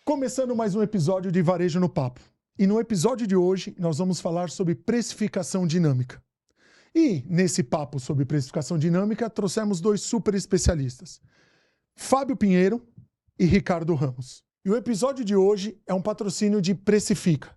Começando mais um episódio de Varejo no Papo. E no episódio de hoje nós vamos falar sobre precificação dinâmica. E nesse papo sobre precificação dinâmica trouxemos dois super especialistas, Fábio Pinheiro e Ricardo Ramos. E o episódio de hoje é um patrocínio de Precifica.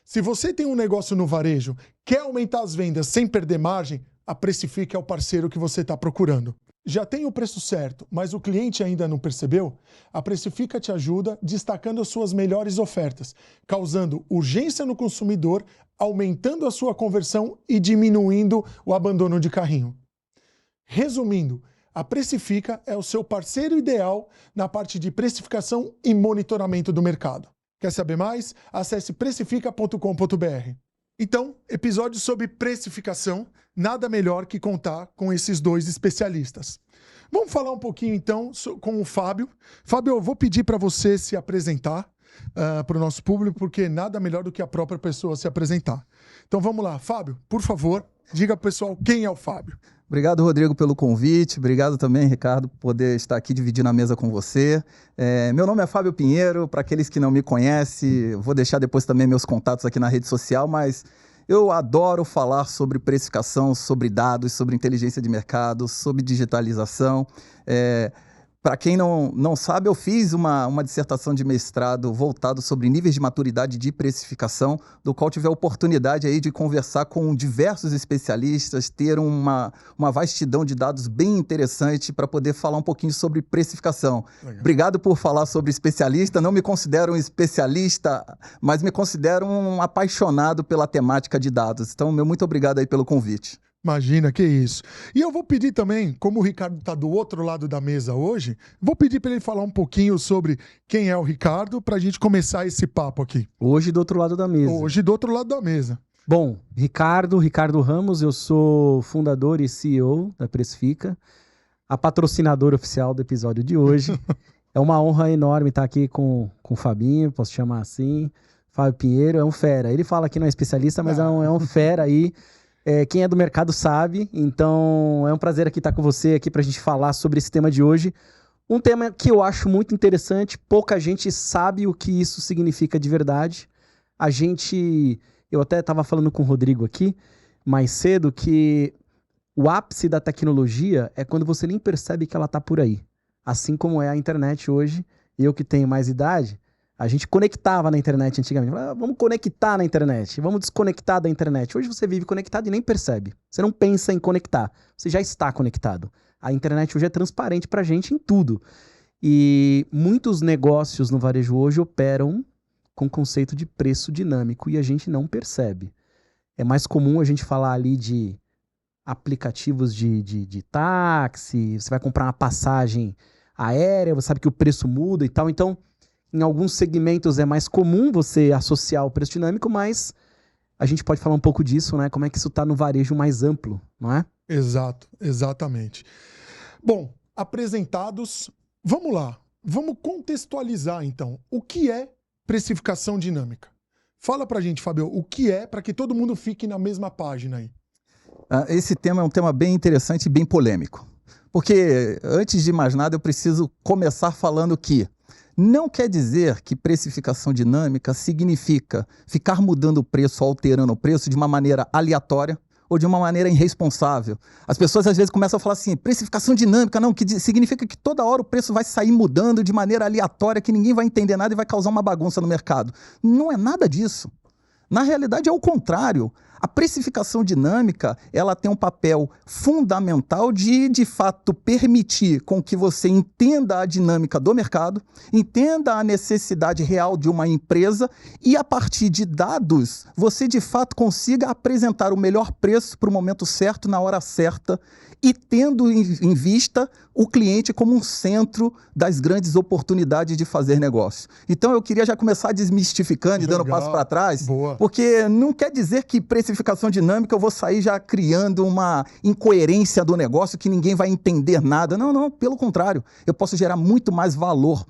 Se você tem um negócio no varejo, quer aumentar as vendas sem perder margem, a Precifica é o parceiro que você está procurando. Já tem o preço certo, mas o cliente ainda não percebeu? A Precifica te ajuda destacando as suas melhores ofertas, causando urgência no consumidor, aumentando a sua conversão e diminuindo o abandono de carrinho. Resumindo, a Precifica é o seu parceiro ideal na parte de precificação e monitoramento do mercado. Quer saber mais? Acesse precifica.com.br. Então, episódio sobre precificação, nada melhor que contar com esses dois especialistas. Vamos falar um pouquinho então com o Fábio. Fábio, eu vou pedir para você se apresentar para o nosso público, porque nada melhor do que a própria pessoa se apresentar. Então vamos lá, Fábio, por favor, diga para o pessoal quem é o Fábio. Obrigado, Rodrigo, pelo convite. Obrigado também, Ricardo, por poder estar aqui dividindo a mesa com você. Meu nome é Fábio Pinheiro. Para aqueles que não me conhecem, vou deixar depois também meus contatos aqui na rede social, mas eu adoro falar sobre precificação, sobre dados, sobre inteligência de mercado, sobre digitalização. Para quem não sabe, eu fiz uma dissertação de mestrado voltado sobre níveis de maturidade de precificação, do qual tive a oportunidade aí de conversar com diversos especialistas, ter uma vastidão de dados bem interessante para poder falar um pouquinho sobre precificação. Legal. Obrigado por falar sobre especialista. Não me considero um especialista, mas me considero um apaixonado pela temática de dados. Então, muito obrigado aí pelo convite. Imagina, que isso. E eu vou pedir também, como o Ricardo está do outro lado da mesa hoje, vou pedir para ele falar um pouquinho sobre quem é o Ricardo, para a gente começar esse papo aqui. Hoje do outro lado da mesa. Hoje do outro lado da mesa. Bom, Ricardo Ramos, eu sou fundador e CEO da Precifica, a patrocinadora oficial do episódio de hoje. É uma honra enorme estar aqui com o Fabinho, posso chamar assim. Fábio Pinheiro é um fera. Ele fala que não é especialista, mas é um fera aí. Quem é do mercado sabe, então é um prazer aqui estar com você aqui para a gente falar sobre esse tema de hoje. Um tema que eu acho muito interessante, pouca gente sabe o que isso significa de verdade. Eu até estava falando com o Rodrigo aqui mais cedo que o ápice da tecnologia é quando você nem percebe que ela está por aí. Assim como é a internet hoje, eu que tenho mais idade, a gente conectava na internet antigamente. Vamos conectar na internet, vamos desconectar da internet. Hoje você vive conectado e nem percebe. Você não pensa em conectar, você já está conectado. A internet hoje é transparente pra gente em tudo. E muitos negócios no varejo hoje operam com o conceito de preço dinâmico e a gente não percebe. É mais comum a gente falar ali de aplicativos de táxi, você vai comprar uma passagem aérea, você sabe que o preço muda e tal, então em alguns segmentos é mais comum você associar o preço dinâmico, mas a gente pode falar um pouco disso, né? Como é que isso está no varejo mais amplo, não é? Exato, exatamente. Bom, apresentados, vamos lá. Vamos contextualizar, então. O que é precificação dinâmica? Fala pra gente, Fábio, o que é, para que todo mundo fique na mesma página aí. Esse tema é um tema bem interessante e bem polêmico. Porque, antes de mais nada, eu preciso começar falando que não quer dizer que precificação dinâmica significa ficar mudando o preço, alterando o preço de uma maneira aleatória ou de uma maneira irresponsável. As pessoas às vezes começam a falar assim, precificação dinâmica, não, que significa que toda hora o preço vai sair mudando de maneira aleatória, que ninguém vai entender nada e vai causar uma bagunça no mercado. Não é nada disso. Na realidade é o contrário. A precificação dinâmica, ela tem um papel fundamental de fato, permitir com que você entenda a dinâmica do mercado, entenda a necessidade real de uma empresa e, a partir de dados, você, de fato, consiga apresentar o melhor preço para o momento certo, na hora certa, e tendo em vista o cliente como um centro das grandes oportunidades de fazer negócio. Então, eu queria já começar desmistificando e dando passo para trás, porque não quer dizer que precificação dinâmica eu vou sair já criando uma incoerência do negócio que ninguém vai entender nada. Não, pelo contrário. Eu posso gerar muito mais valor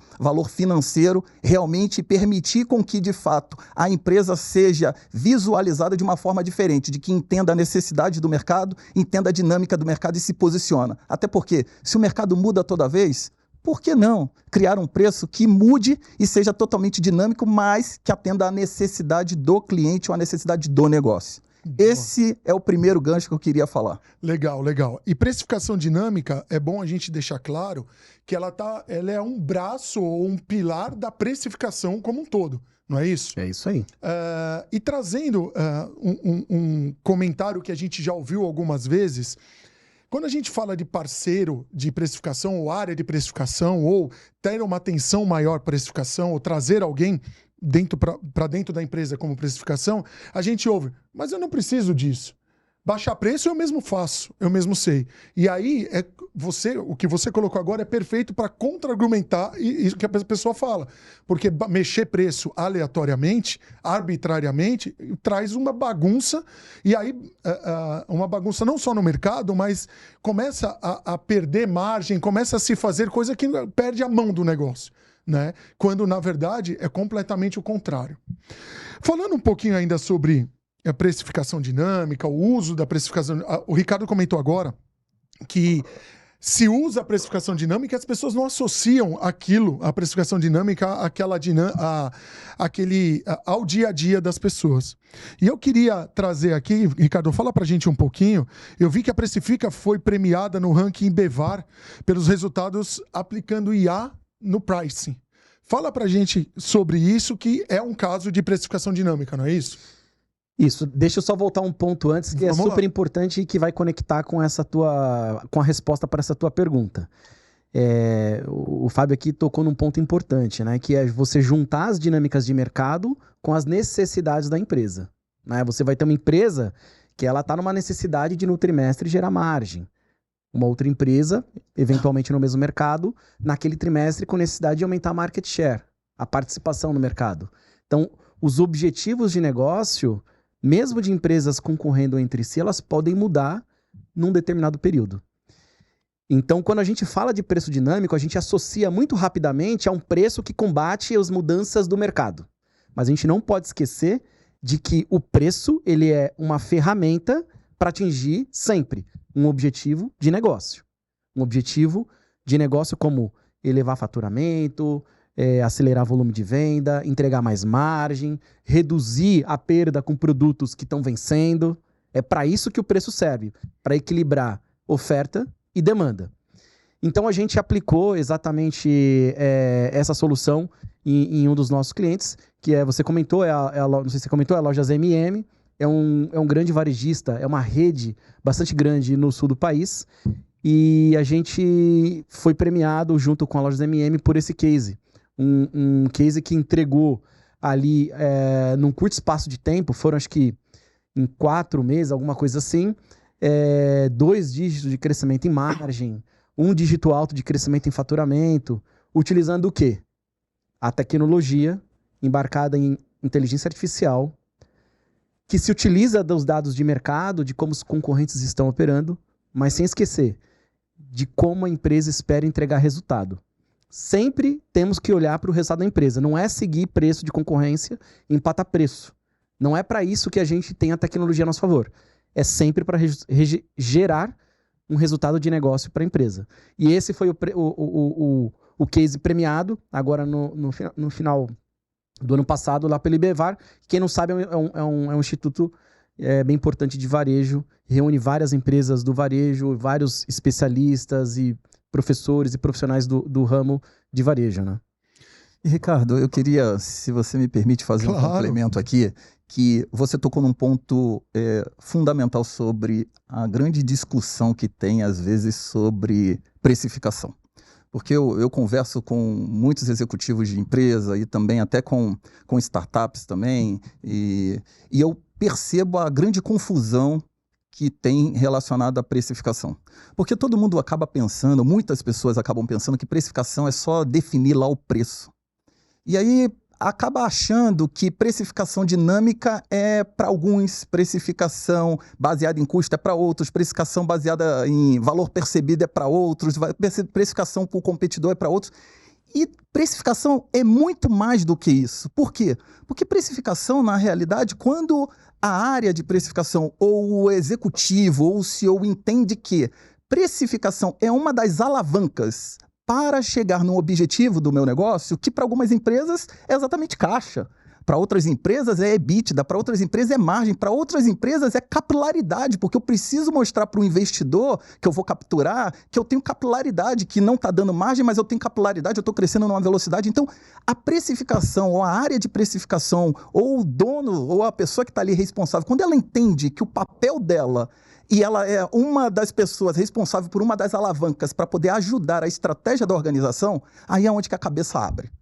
financeiro, realmente permitir com que, de fato, a empresa seja visualizada de uma forma diferente, de que entenda a necessidade do mercado, entenda a dinâmica do mercado e se posiciona. Até porque, se o mercado muda toda vez, por que não criar um preço que mude e seja totalmente dinâmico, mas que atenda à necessidade do cliente ou à necessidade do negócio? Esse é o primeiro gancho que eu queria falar. Legal, legal. E precificação dinâmica, é bom a gente deixar claro que ela é um braço ou um pilar da precificação como um todo, não é isso? É isso aí. E trazendo um comentário que a gente já ouviu algumas vezes, quando a gente fala de parceiro de precificação ou área de precificação, ou ter uma atenção maior para precificação, ou trazer alguém para dentro da empresa como precificação, a gente ouve, mas eu não preciso disso. Baixar preço eu mesmo faço, eu mesmo sei. E aí, o que você colocou agora é perfeito para contra-argumentar isso que a pessoa fala. Porque mexer preço aleatoriamente, arbitrariamente, traz uma bagunça. E aí, uma bagunça não só no mercado, mas começa a perder margem, começa a se fazer coisa que perde a mão do negócio, né? Quando, na verdade, é completamente o contrário. Falando um pouquinho ainda sobre a precificação dinâmica, o uso da precificação... O Ricardo comentou agora que se usa a precificação dinâmica, as pessoas não associam aquilo, a precificação dinâmica, ao dia a dia das pessoas. E eu queria trazer aqui, Ricardo, fala pra gente um pouquinho. Eu vi que a Precifica foi premiada no ranking Bevar pelos resultados aplicando IA no pricing. Fala pra gente sobre isso, que é um caso de precificação dinâmica, não é isso? Isso, deixa eu só voltar um ponto antes, que é super importante e que vai conectar com a resposta para essa tua pergunta. O Fábio aqui tocou num ponto importante, né? Que é você juntar as dinâmicas de mercado com as necessidades da empresa, né? Você vai ter uma empresa que ela está numa necessidade de no trimestre gerar margem. Uma outra empresa, eventualmente no mesmo mercado, naquele trimestre com necessidade de aumentar a market share, a participação no mercado. Então, os objetivos de negócio, mesmo de empresas concorrendo entre si, elas podem mudar num determinado período. Então, quando a gente fala de preço dinâmico, a gente associa muito rapidamente a um preço que combate as mudanças do mercado. Mas a gente não pode esquecer de que o preço ele é uma ferramenta para atingir sempre um objetivo de negócio. Um objetivo de negócio como elevar faturamento, acelerar volume de venda, entregar mais margem, reduzir a perda com produtos que estão vencendo. É para isso que o preço serve, para equilibrar oferta e demanda. Então a gente aplicou exatamente essa solução em um dos nossos clientes, que você comentou, não sei se você comentou, é a Lojas MM, é um grande varejista, é uma rede bastante grande no sul do país, e a gente foi premiado junto com a Lojas MM por esse case. Um case que entregou ali, num curto espaço de tempo, foram acho que em 4 meses, alguma coisa assim, 2 dígitos de crescimento em margem, 1 dígito alto de crescimento em faturamento, utilizando o quê? A tecnologia embarcada em inteligência artificial, que se utiliza dos dados de mercado, de como os concorrentes estão operando, mas sem esquecer de como a empresa espera entregar resultado. Sempre temos que olhar para o resultado da empresa. Não é seguir preço de concorrência e empatar preço. Não é para isso que a gente tem a tecnologia a nosso favor. É sempre para gerar um resultado de negócio para a empresa. E esse foi o case premiado, agora no final do ano passado, lá pelo IBEVAR. Quem não sabe, é um instituto bem importante de varejo, reúne várias empresas do varejo, vários especialistas e professores e profissionais do ramo de varejo, né? E, Ricardo, eu queria, se você me permite, fazer um complemento aqui, que você tocou num ponto fundamental sobre a grande discussão que tem, às vezes, sobre precificação. Porque eu converso com muitos executivos de empresa e também até com startups também, e eu percebo a grande confusão que tem relacionado à precificação. Porque todo mundo acaba pensando, muitas pessoas acabam pensando que precificação é só definir lá o preço. E aí acaba achando que precificação dinâmica é para alguns, precificação baseada em custo é para outros, precificação baseada em valor percebido é para outros, precificação por competidor é para outros. E precificação é muito mais do que isso. Por quê? Porque precificação, na realidade, quando a área de precificação ou o executivo ou o CEO entende que precificação é uma das alavancas para chegar no objetivo do meu negócio, que para algumas empresas é exatamente caixa. Para outras empresas é EBITDA, para outras empresas é margem, para outras empresas é capilaridade, porque eu preciso mostrar para o investidor que eu vou capturar, que eu tenho capilaridade, que não está dando margem, mas eu tenho capilaridade, eu estou crescendo numa velocidade. Então, a precificação, ou a área de precificação, ou o dono, ou a pessoa que está ali responsável, quando ela entende que o papel dela e ela é uma das pessoas responsável por uma das alavancas para poder ajudar a estratégia da organização, aí é onde que a cabeça abre.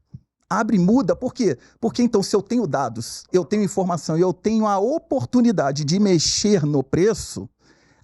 Abre e muda, por quê? Porque então se eu tenho dados, eu tenho informação e eu tenho a oportunidade de mexer no preço,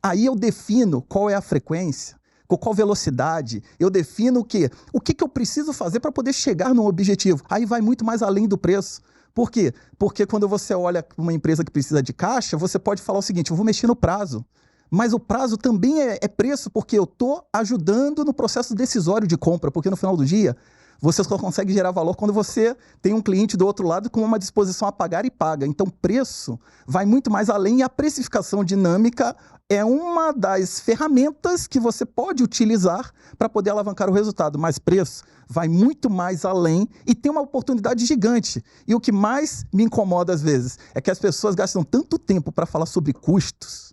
aí eu defino qual é a frequência, com qual velocidade, eu defino o quê? O que eu preciso fazer para poder chegar no objetivo. Aí vai muito mais além do preço. Por quê? Porque quando você olha uma empresa que precisa de caixa, você pode falar o seguinte, eu vou mexer no prazo. Mas o prazo também é preço, porque eu estou ajudando no processo decisório de compra, porque no final do dia, você só consegue gerar valor quando você tem um cliente do outro lado com uma disposição a pagar e paga. Então, preço vai muito mais além e a precificação dinâmica é uma das ferramentas que você pode utilizar para poder alavancar o resultado. Mas preço vai muito mais além e tem uma oportunidade gigante. E o que mais me incomoda às vezes é que as pessoas gastam tanto tempo para falar sobre custos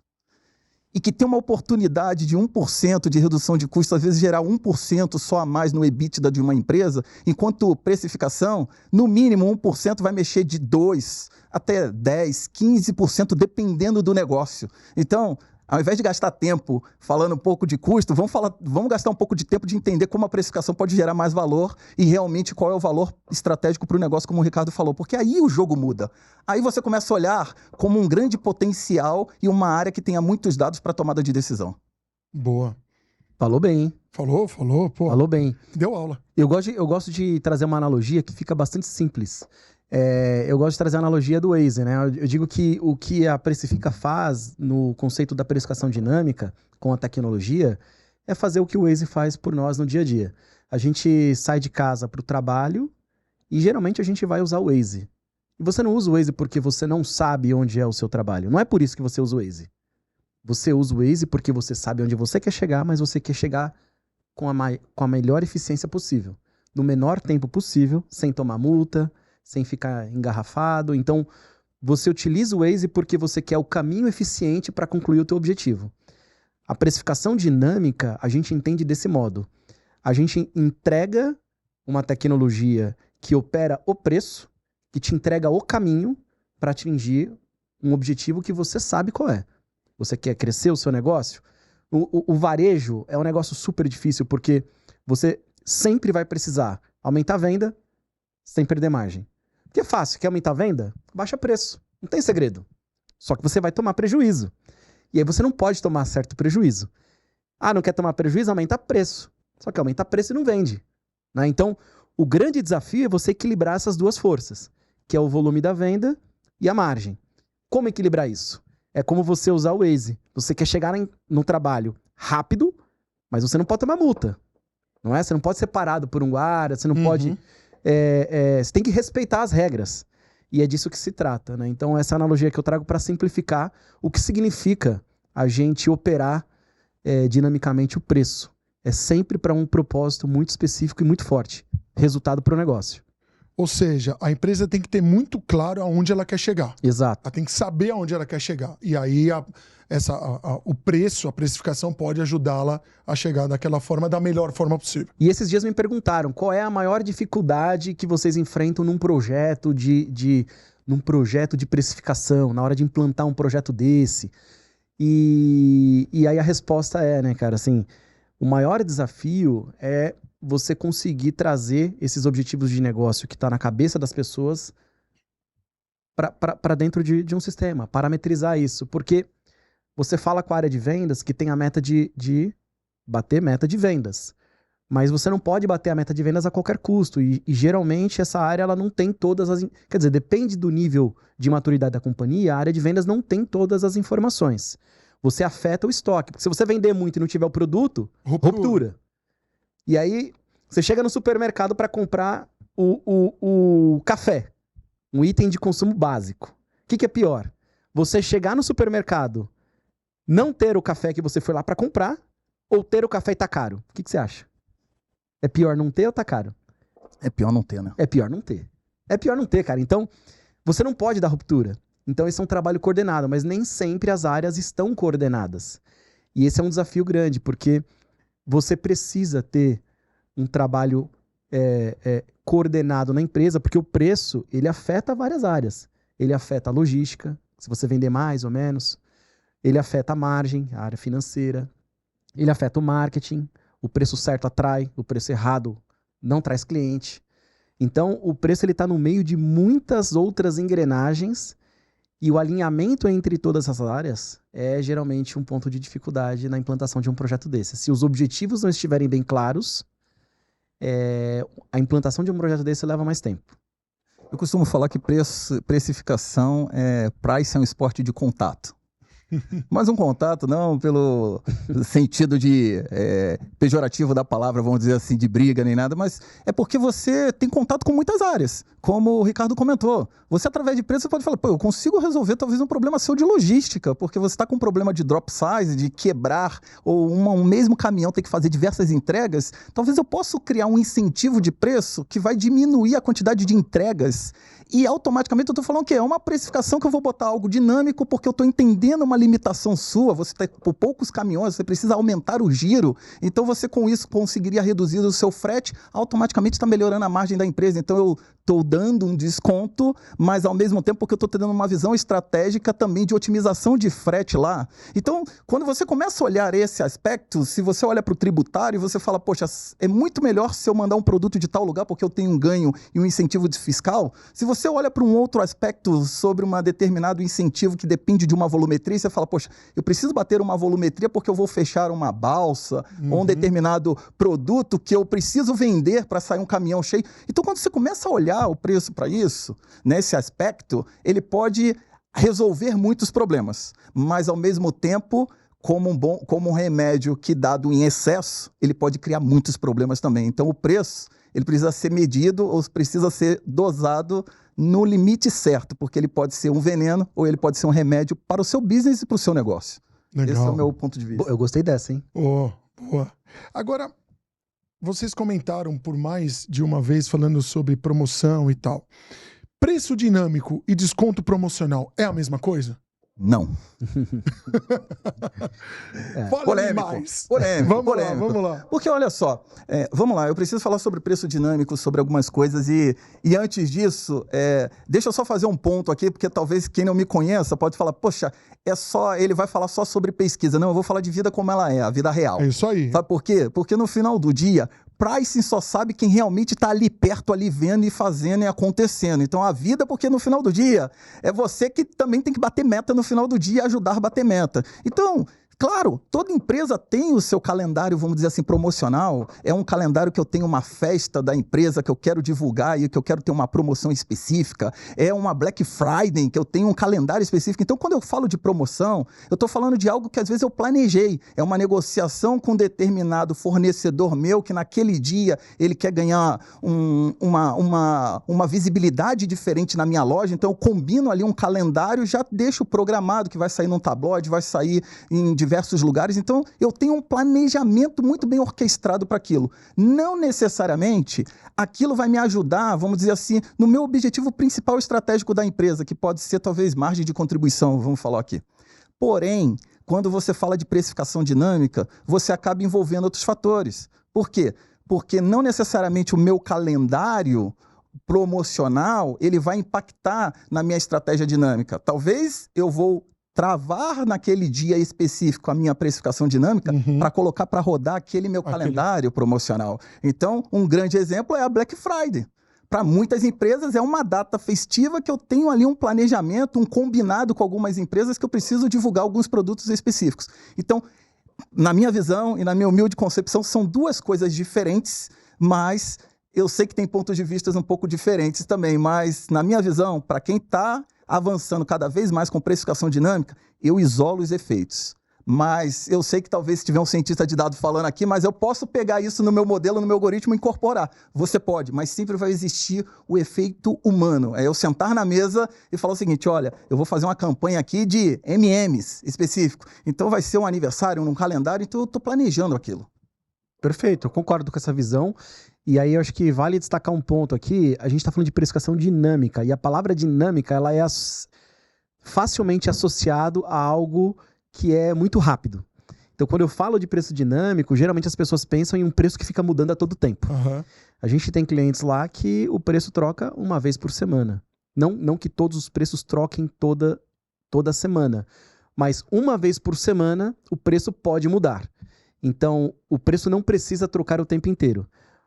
e que tem uma oportunidade de 1% de redução de custos, às vezes gerar 1% só a mais no EBITDA de uma empresa, enquanto precificação, no mínimo 1% vai mexer de 2% até 10%, 15%, dependendo do negócio. Então, ao invés de gastar tempo falando um pouco de custo, vamos gastar um pouco de tempo de entender como a precificação pode gerar mais valor e realmente qual é o valor estratégico para o negócio, como o Ricardo falou, porque aí o jogo muda. Aí você começa a olhar como um grande potencial e uma área que tenha muitos dados para tomada de decisão. Boa. Falou bem, hein? Falou, pô. Falou bem. Deu aula. Eu gosto de trazer uma analogia que fica bastante simples. Eu gosto de trazer a analogia do Waze, né? Eu digo que o que a Precifica faz no conceito da precificação dinâmica com a tecnologia é fazer o que o Waze faz por nós no dia a dia. A gente sai de casa para o trabalho e geralmente a gente vai usar o Waze. E você não usa o Waze porque você não sabe onde é o seu trabalho. Não é por isso que você usa o Waze. Você usa o Waze porque você sabe onde você quer chegar, mas você quer chegar com a melhor eficiência possível. No menor tempo possível, sem tomar multa, sem ficar engarrafado. Então, você utiliza o Waze porque você quer o caminho eficiente para concluir o teu objetivo. A precificação dinâmica, a gente entende desse modo. A gente entrega uma tecnologia que opera o preço, que te entrega o caminho para atingir um objetivo que você sabe qual é. Você quer crescer o seu negócio? O varejo é um negócio super difícil porque você sempre vai precisar aumentar a venda sem perder margem. Porque é fácil, quer aumentar a venda? Baixa preço, não tem segredo. Só que você vai tomar prejuízo. E aí você não pode tomar certo prejuízo. Ah, não quer tomar prejuízo? Aumenta preço. Só que aumenta preço e não vende. Né? Então, o grande desafio é você equilibrar essas duas forças, que é o volume da venda e a margem. Como equilibrar isso? É como você usar o Waze. Você quer chegar no trabalho rápido, mas você não pode tomar multa. Não é? Você não pode ser parado por um guarda, você não pode... você tem que respeitar as regras. E é disso que se trata, né? Então, essa analogia que eu trago para simplificar o que significa a gente operar dinamicamente o preço. É sempre para um propósito muito específico e muito forte. Resultado para o negócio. Ou seja, a empresa tem que ter muito claro aonde ela quer chegar. Exato. Ela tem que saber aonde ela quer chegar. E aí o preço, a precificação pode ajudá-la a chegar daquela forma, da melhor forma possível. E esses dias me perguntaram qual é a maior dificuldade que vocês enfrentam num projeto num projeto de precificação, na hora de implantar um projeto desse. E aí a resposta é, né, cara, assim, o maior desafio é você conseguir trazer esses objetivos de negócio que está na cabeça das pessoas para dentro de um sistema, parametrizar isso. Porque você fala com a área de vendas que tem a meta de bater meta de vendas. Mas você não pode bater a meta de vendas a qualquer custo. E geralmente essa área ela não tem todas as... Quer dizer, depende do nível de maturidade da companhia, a área de vendas não tem todas as informações. Você afeta o estoque. Porque se você vender muito e não tiver o produto, ruptura. E aí, você chega no supermercado para comprar o café, um item de consumo básico. O que é pior? Você chegar no supermercado, não ter o café que você foi lá para comprar, ou ter o café e tá caro? O que você acha? É pior não ter ou tá caro? É pior não ter, né? É pior não ter. É pior não ter, cara. Então, você não pode dar ruptura. Então, esse é um trabalho coordenado, mas nem sempre as áreas estão coordenadas. E esse é um desafio grande, porque você precisa ter um trabalho coordenado na empresa, porque o preço, ele afeta várias áreas. Ele afeta a logística, se você vender mais ou menos. Ele afeta a margem, a área financeira. Ele afeta o marketing. O preço certo atrai, o preço errado não traz cliente. Então, o preço está no meio de muitas outras engrenagens e o alinhamento entre todas essas áreas é geralmente um ponto de dificuldade na implantação de um projeto desse. Se os objetivos não estiverem bem claros, a implantação de um projeto desse leva mais tempo. Eu costumo falar que precificação, price é um esporte de contato. Mas um contato não pelo sentido de pejorativo da palavra, vamos dizer assim, de briga nem nada, mas é porque você tem contato com muitas áreas, como o Ricardo comentou. Você, através de preço, você pode falar, pô, eu consigo resolver talvez um problema seu de logística, porque você está com um problema de drop size, de quebrar, ou um mesmo caminhão ter que fazer diversas entregas. Talvez eu possa criar um incentivo de preço que vai diminuir a quantidade de entregas e automaticamente eu estou falando que é uma precificação que eu vou botar algo dinâmico porque eu estou entendendo uma limitação sua, você está por poucos caminhões, você precisa aumentar o giro, então você com isso conseguiria reduzir o seu frete, automaticamente está melhorando a margem da empresa, então eu estou dando um desconto, mas ao mesmo tempo porque eu estou tendo uma visão estratégica também de otimização de frete lá. Então, quando você começa a olhar esse aspecto, se você olha para o tributário, você fala, poxa, é muito melhor se eu mandar um produto de tal lugar porque eu tenho um ganho e um incentivo fiscal. Se você olha para um outro aspecto sobre um determinado incentivo que depende de uma volumetria, você fala, poxa, eu preciso bater uma volumetria porque eu vou fechar uma balsa ou um determinado produto que eu preciso vender para sair um caminhão cheio. Então, quando você começa a olhar o preço para isso, nesse aspecto, ele pode resolver muitos problemas, mas ao mesmo tempo, como um remédio que dado em excesso, ele pode criar muitos problemas também. Então o preço, ele precisa ser medido ou precisa ser dosado no limite certo, porque ele pode ser um veneno ou ele pode ser um remédio para o seu business e para o seu negócio. Legal. Esse é o meu ponto de vista. Eu gostei dessa, hein? Boa. Agora, vocês comentaram por mais de uma vez falando sobre promoção e tal. Preço dinâmico e desconto promocional é a mesma coisa? Não. Fala mais. Polêmico. Vamos lá. Porque olha só, vamos lá, eu preciso falar sobre preço dinâmico, sobre algumas coisas e antes disso, deixa eu só fazer um ponto aqui, porque talvez quem não me conheça pode falar, poxa, ele vai falar só sobre pesquisa. Não, eu vou falar de vida como ela é, a vida real. É isso aí. Sabe por quê? Porque no final do dia, pricing só sabe quem realmente está ali perto, ali vendo e fazendo e acontecendo. Então a vida, porque no final do dia, é você que também tem que bater meta no final do dia e ajudar a bater meta. Então, claro, toda empresa tem o seu calendário, vamos dizer assim, promocional. É um calendário que eu tenho uma festa da empresa que eu quero divulgar e que eu quero ter uma promoção específica. É uma Black Friday que eu tenho um calendário específico. Então, quando eu falo de promoção, eu estou falando de algo que às vezes eu planejei. É uma negociação com um determinado fornecedor meu que naquele dia ele quer ganhar uma visibilidade diferente na minha loja. Então, eu combino ali um calendário, já deixo programado que vai sair num tabloide, vai sair em diversos lugares, então eu tenho um planejamento muito bem orquestrado para aquilo. Não necessariamente aquilo vai me ajudar, vamos dizer assim, no meu objetivo principal estratégico da empresa, que pode ser talvez margem de contribuição, vamos falar aqui. Porém, quando você fala de precificação dinâmica, você acaba envolvendo outros fatores. Por quê? Porque não necessariamente o meu calendário promocional, ele vai impactar na minha estratégia dinâmica. Talvez eu vou travar naquele dia específico a minha precificação dinâmica para colocar para rodar aquele meu calendário promocional. Então, um grande exemplo é a Black Friday. Para muitas empresas é uma data festiva que eu tenho ali um planejamento, um combinado com algumas empresas que eu preciso divulgar alguns produtos específicos. Então, na minha visão e na minha humilde concepção, são duas coisas diferentes, mas eu sei que tem pontos de vista um pouco diferentes também, mas na minha visão, para quem está avançando cada vez mais com precificação dinâmica, eu isolo os efeitos. Mas eu sei que talvez se tiver um cientista de dados falando aqui, mas eu posso pegar isso no meu modelo, no meu algoritmo e incorporar. Você pode, mas sempre vai existir o efeito humano. É eu sentar na mesa e falar o seguinte, olha, eu vou fazer uma campanha aqui de MMs específico. Então vai ser um aniversário, um calendário, então eu estou planejando aquilo. Perfeito, eu concordo com essa visão. E aí eu acho que vale destacar um ponto aqui. A gente está falando de precificação dinâmica. E a palavra dinâmica, ela é facilmente associado a algo que é muito rápido. Então, quando eu falo de preço dinâmico, geralmente as pessoas pensam em um preço que fica mudando a todo tempo. Aham. A gente tem clientes lá que o preço troca uma vez por semana. Não que todos os preços troquem toda semana. Mas uma vez por semana, o preço pode mudar. Então, o preço não precisa trocar o tempo inteiro.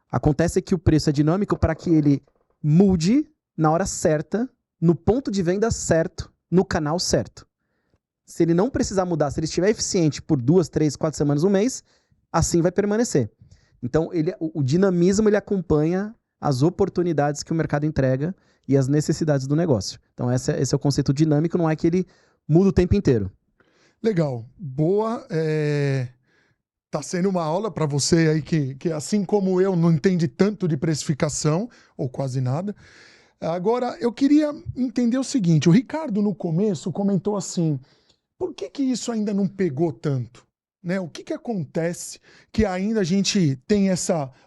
Acontece que o preço é dinâmico para que ele mude na hora certa, no ponto de venda certo, no canal certo. Se ele não precisar mudar, se ele estiver eficiente por 2, 3, 4 semanas, um mês, assim vai permanecer. Então, o dinamismo ele acompanha as oportunidades que o mercado entrega e as necessidades do negócio. Então, esse é o conceito dinâmico, não é que ele muda o tempo inteiro. Legal. Boa. Tá sendo uma aula para você aí que, assim como eu, não entende tanto de precificação, ou quase nada. Agora, eu queria entender o seguinte. O Ricardo, no começo, comentou assim, por que isso ainda não pegou tanto? Né? O que acontece que ainda a gente tem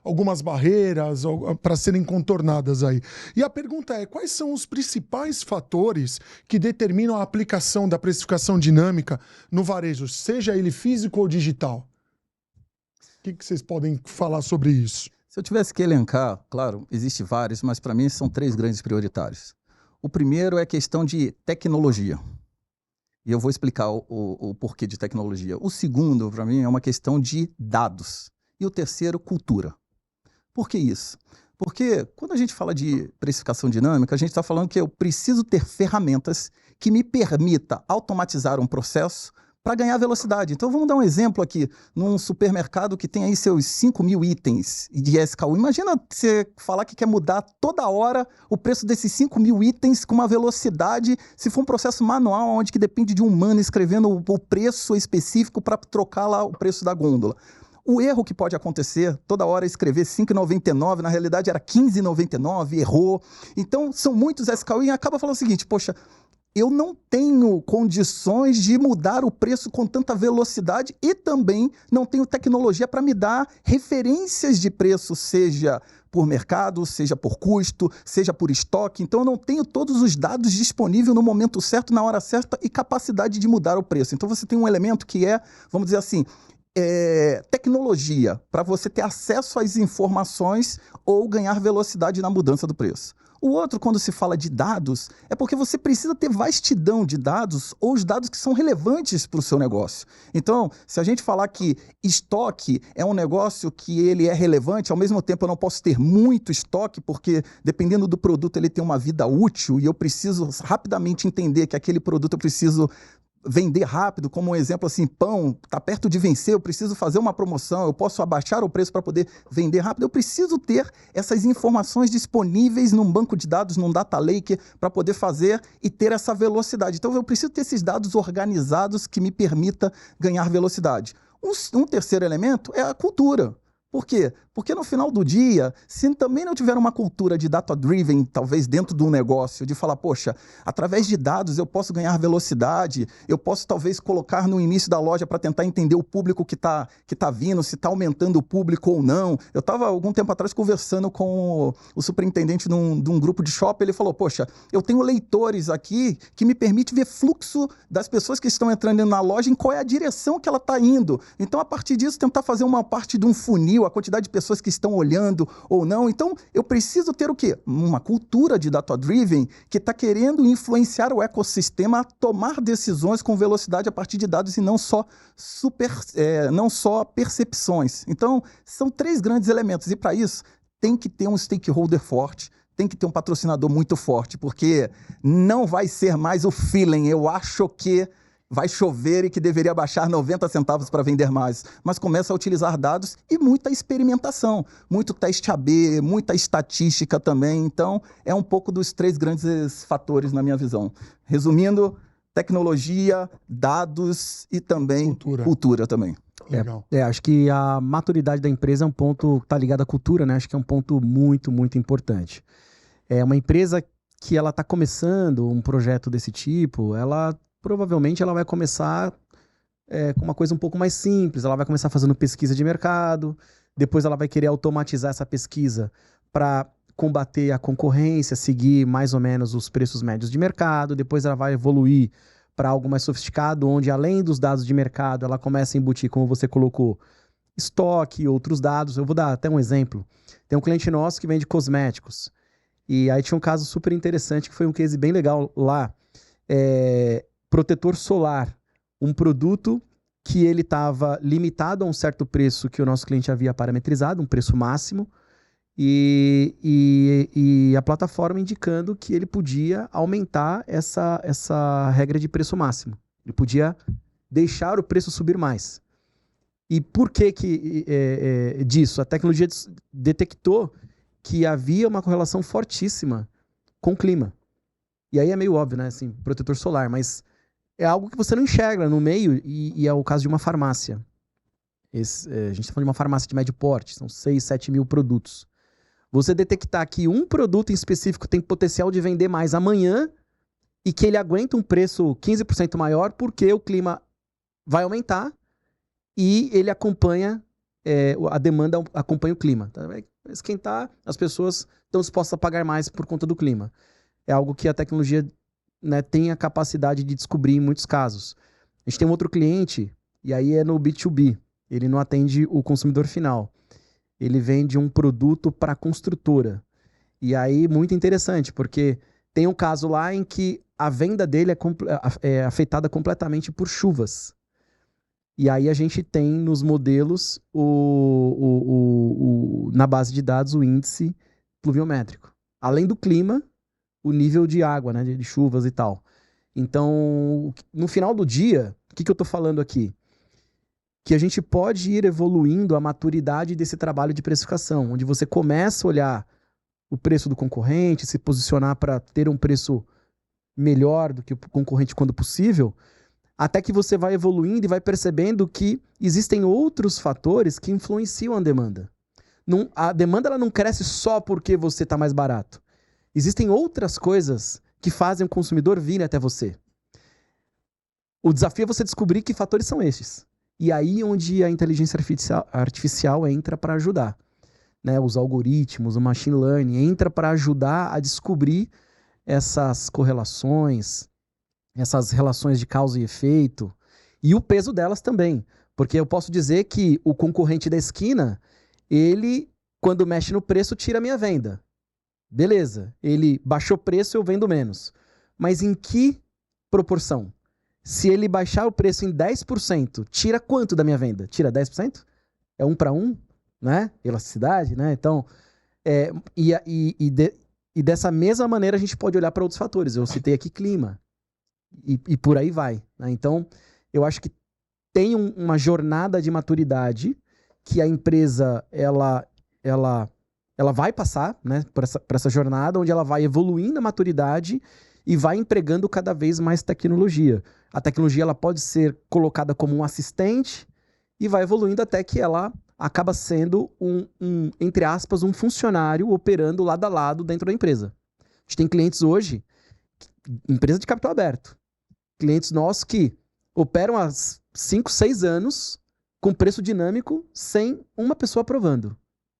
algumas barreiras para serem contornadas aí? E a pergunta é, quais são os principais fatores que determinam a aplicação da precificação dinâmica no varejo, seja ele físico ou digital? O que vocês podem falar sobre isso? Se eu tivesse que elencar, claro, existem vários, mas para mim são 3 grandes prioritários. O primeiro é a questão de tecnologia. E eu vou explicar o porquê de tecnologia. O segundo, para mim, é uma questão de dados. E o terceiro, cultura. Por que isso? Porque quando a gente fala de precificação dinâmica, a gente está falando que eu preciso ter ferramentas que me permita automatizar um processo para ganhar velocidade. Então, vamos dar um exemplo aqui. Num supermercado que tem aí seus 5.000 itens de SKU. Imagina você falar que quer mudar toda hora o preço desses 5.000 itens com uma velocidade, se for um processo manual, onde que depende de um humano escrevendo o preço específico para trocar lá o preço da gôndola. O erro que pode acontecer, toda hora escrever 5,99, na realidade era 15,99, errou. Então, são muitos SKU e acaba falando o seguinte, poxa, eu não tenho condições de mudar o preço com tanta velocidade e também não tenho tecnologia para me dar referências de preço, seja por mercado, seja por custo, seja por estoque. Então, eu não tenho todos os dados disponíveis no momento certo, na hora certa e capacidade de mudar o preço. Então, você tem um elemento que é, vamos dizer assim, tecnologia, para você ter acesso às informações ou ganhar velocidade na mudança do preço. O outro, quando se fala de dados, é porque você precisa ter vastidão de dados ou os dados que são relevantes para o seu negócio. Então, se a gente falar que estoque é um negócio que ele é relevante, ao mesmo tempo eu não posso ter muito estoque, porque dependendo do produto ele tem uma vida útil e eu preciso rapidamente entender que aquele produto eu preciso vender rápido, como um exemplo assim, pão está perto de vencer, eu preciso fazer uma promoção, eu posso abaixar o preço para poder vender rápido, eu preciso ter essas informações disponíveis num banco de dados, num data lake, para poder fazer e ter essa velocidade. Então eu preciso ter esses dados organizados que me permita ganhar velocidade. Um terceiro elemento é a cultura. Por quê? Porque no final do dia, se também não tiver uma cultura de data-driven, talvez dentro do negócio, de falar, poxa, através de dados eu posso ganhar velocidade, eu posso talvez colocar no início da loja para tentar entender o público que tá vindo, se está aumentando o público ou não. Eu estava algum tempo atrás conversando com o superintendente de um grupo de shopping, ele falou, poxa, eu tenho leitores aqui que me permite ver fluxo das pessoas que estão entrando na loja, em qual é a direção que ela está indo. Então, a partir disso, tentar fazer uma parte de um funil, a quantidade de pessoas que estão olhando ou não. Então, eu preciso ter o quê? Uma cultura de data-driven que está querendo influenciar o ecossistema a tomar decisões com velocidade a partir de dados e não só percepções. Então, são 3 grandes elementos. E para isso, tem que ter um stakeholder forte, tem que ter um patrocinador muito forte, porque não vai ser mais o feeling. Eu acho que vai chover e que deveria baixar 90 centavos para vender mais. Mas começa a utilizar dados e muita experimentação, muito teste AB, muita estatística também. Então, é um pouco dos 3 grandes fatores na minha visão. Resumindo, tecnologia, dados e também cultura também. Legal. Acho que a maturidade da empresa é um ponto que está ligado à cultura, né? Acho que é um ponto muito, muito importante. É uma empresa que ela está começando um projeto desse tipo, provavelmente ela vai começar com uma coisa um pouco mais simples. Ela vai começar fazendo pesquisa de mercado, depois ela vai querer automatizar essa pesquisa para combater a concorrência, seguir mais ou menos os preços médios de mercado, depois ela vai evoluir para algo mais sofisticado, onde além dos dados de mercado, ela começa a embutir, como você colocou, estoque e outros dados. Eu vou dar até um exemplo. Tem um cliente nosso que vende cosméticos, e aí tinha um caso super interessante, que foi um case bem legal lá, protetor solar, um produto que ele estava limitado a um certo preço que o nosso cliente havia parametrizado, um preço máximo, e a plataforma indicando que ele podia aumentar essa regra de preço máximo. Ele podia deixar o preço subir mais. E por que disso? A tecnologia detectou que havia uma correlação fortíssima com o clima. E aí é meio óbvio, né? Assim, protetor solar, mas é algo que você não enxerga no meio, e é o caso de uma farmácia. A gente está falando de uma farmácia de médio porte, são 6, 7 mil produtos. Você detectar que um produto em específico tem potencial de vender mais amanhã e que ele aguenta um preço 15% maior porque o clima vai aumentar e ele acompanha, a demanda acompanha o clima. Tá? Vai esquentar, as pessoas estão dispostas a pagar mais por conta do clima. É algo que a tecnologia, né, tem a capacidade de descobrir em muitos casos. A gente tem um outro cliente, e aí é no B2B, ele não atende o consumidor final. Ele vende um produto para a construtora. E aí, muito interessante, porque tem um caso lá em que a venda dele é afetada completamente por chuvas. E aí a gente tem nos modelos, na base de dados, o índice pluviométrico. Além do clima, o nível de água, né, de chuvas e tal. Então, no final do dia, o que eu estou falando aqui? Que a gente pode ir evoluindo a maturidade desse trabalho de precificação, onde você começa a olhar o preço do concorrente, se posicionar para ter um preço melhor do que o concorrente quando possível, até que você vai evoluindo e vai percebendo que existem outros fatores que influenciam a demanda. A demanda ela não cresce só porque você está mais barato. Existem outras coisas que fazem o consumidor vir até você. O desafio é você descobrir que fatores são estes. E aí onde a inteligência artificial entra para ajudar. Né? Os algoritmos, o machine learning, entra para ajudar a descobrir essas correlações, essas relações de causa e efeito, e o peso delas também. Porque eu posso dizer que o concorrente da esquina, ele, quando mexe no preço, tira a minha venda. Beleza, ele baixou o preço, eu vendo menos. Mas em que proporção? Se ele baixar o preço em 10%, tira quanto da minha venda? Tira 10%? É 1 para 1, né? Elasticidade, né? Então, dessa mesma maneira a gente pode olhar para outros fatores. Eu citei aqui clima. E por aí vai. Né? Então, eu acho que tem uma jornada de maturidade que a empresa ela vai passar, né, por essa jornada, onde ela vai evoluindo a maturidade e vai empregando cada vez mais tecnologia. A tecnologia ela pode ser colocada como um assistente e vai evoluindo até que ela acaba sendo entre aspas, um funcionário operando lado a lado dentro da empresa. A gente tem clientes hoje, empresa de capital aberto, clientes nossos que operam há 5, 6 anos com preço dinâmico sem uma pessoa aprovando.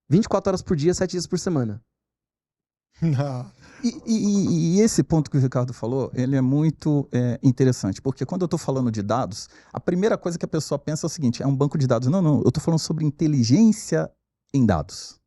24 horas por dia, 7 dias por semana. E esse ponto que o Ricardo falou, ele é muito interessante, porque quando eu estou falando de dados, a primeira coisa que a pessoa pensa é o seguinte, é um banco de dados. Não, eu estou falando sobre inteligência em dados.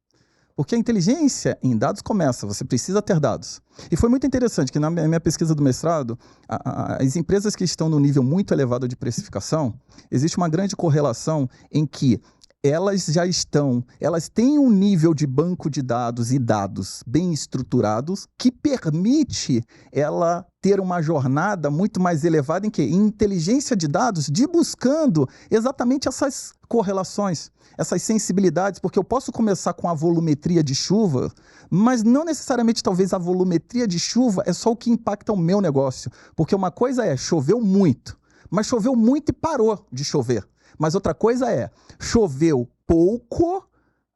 Porque a inteligência em dados começa, você precisa ter dados. E foi muito interessante que na minha pesquisa do mestrado, as empresas que estão no nível muito elevado de precificação, existe uma grande correlação em que elas têm um nível de banco de dados e dados bem estruturados que permite ela ter uma jornada muito mais elevada em que? Em inteligência de dados, de buscando exatamente essas correlações, essas sensibilidades, porque eu posso começar com a volumetria de chuva, mas não necessariamente talvez a volumetria de chuva é só o que impacta o meu negócio, porque uma coisa é, choveu muito, mas choveu muito e parou de chover. Mas outra coisa é, choveu pouco,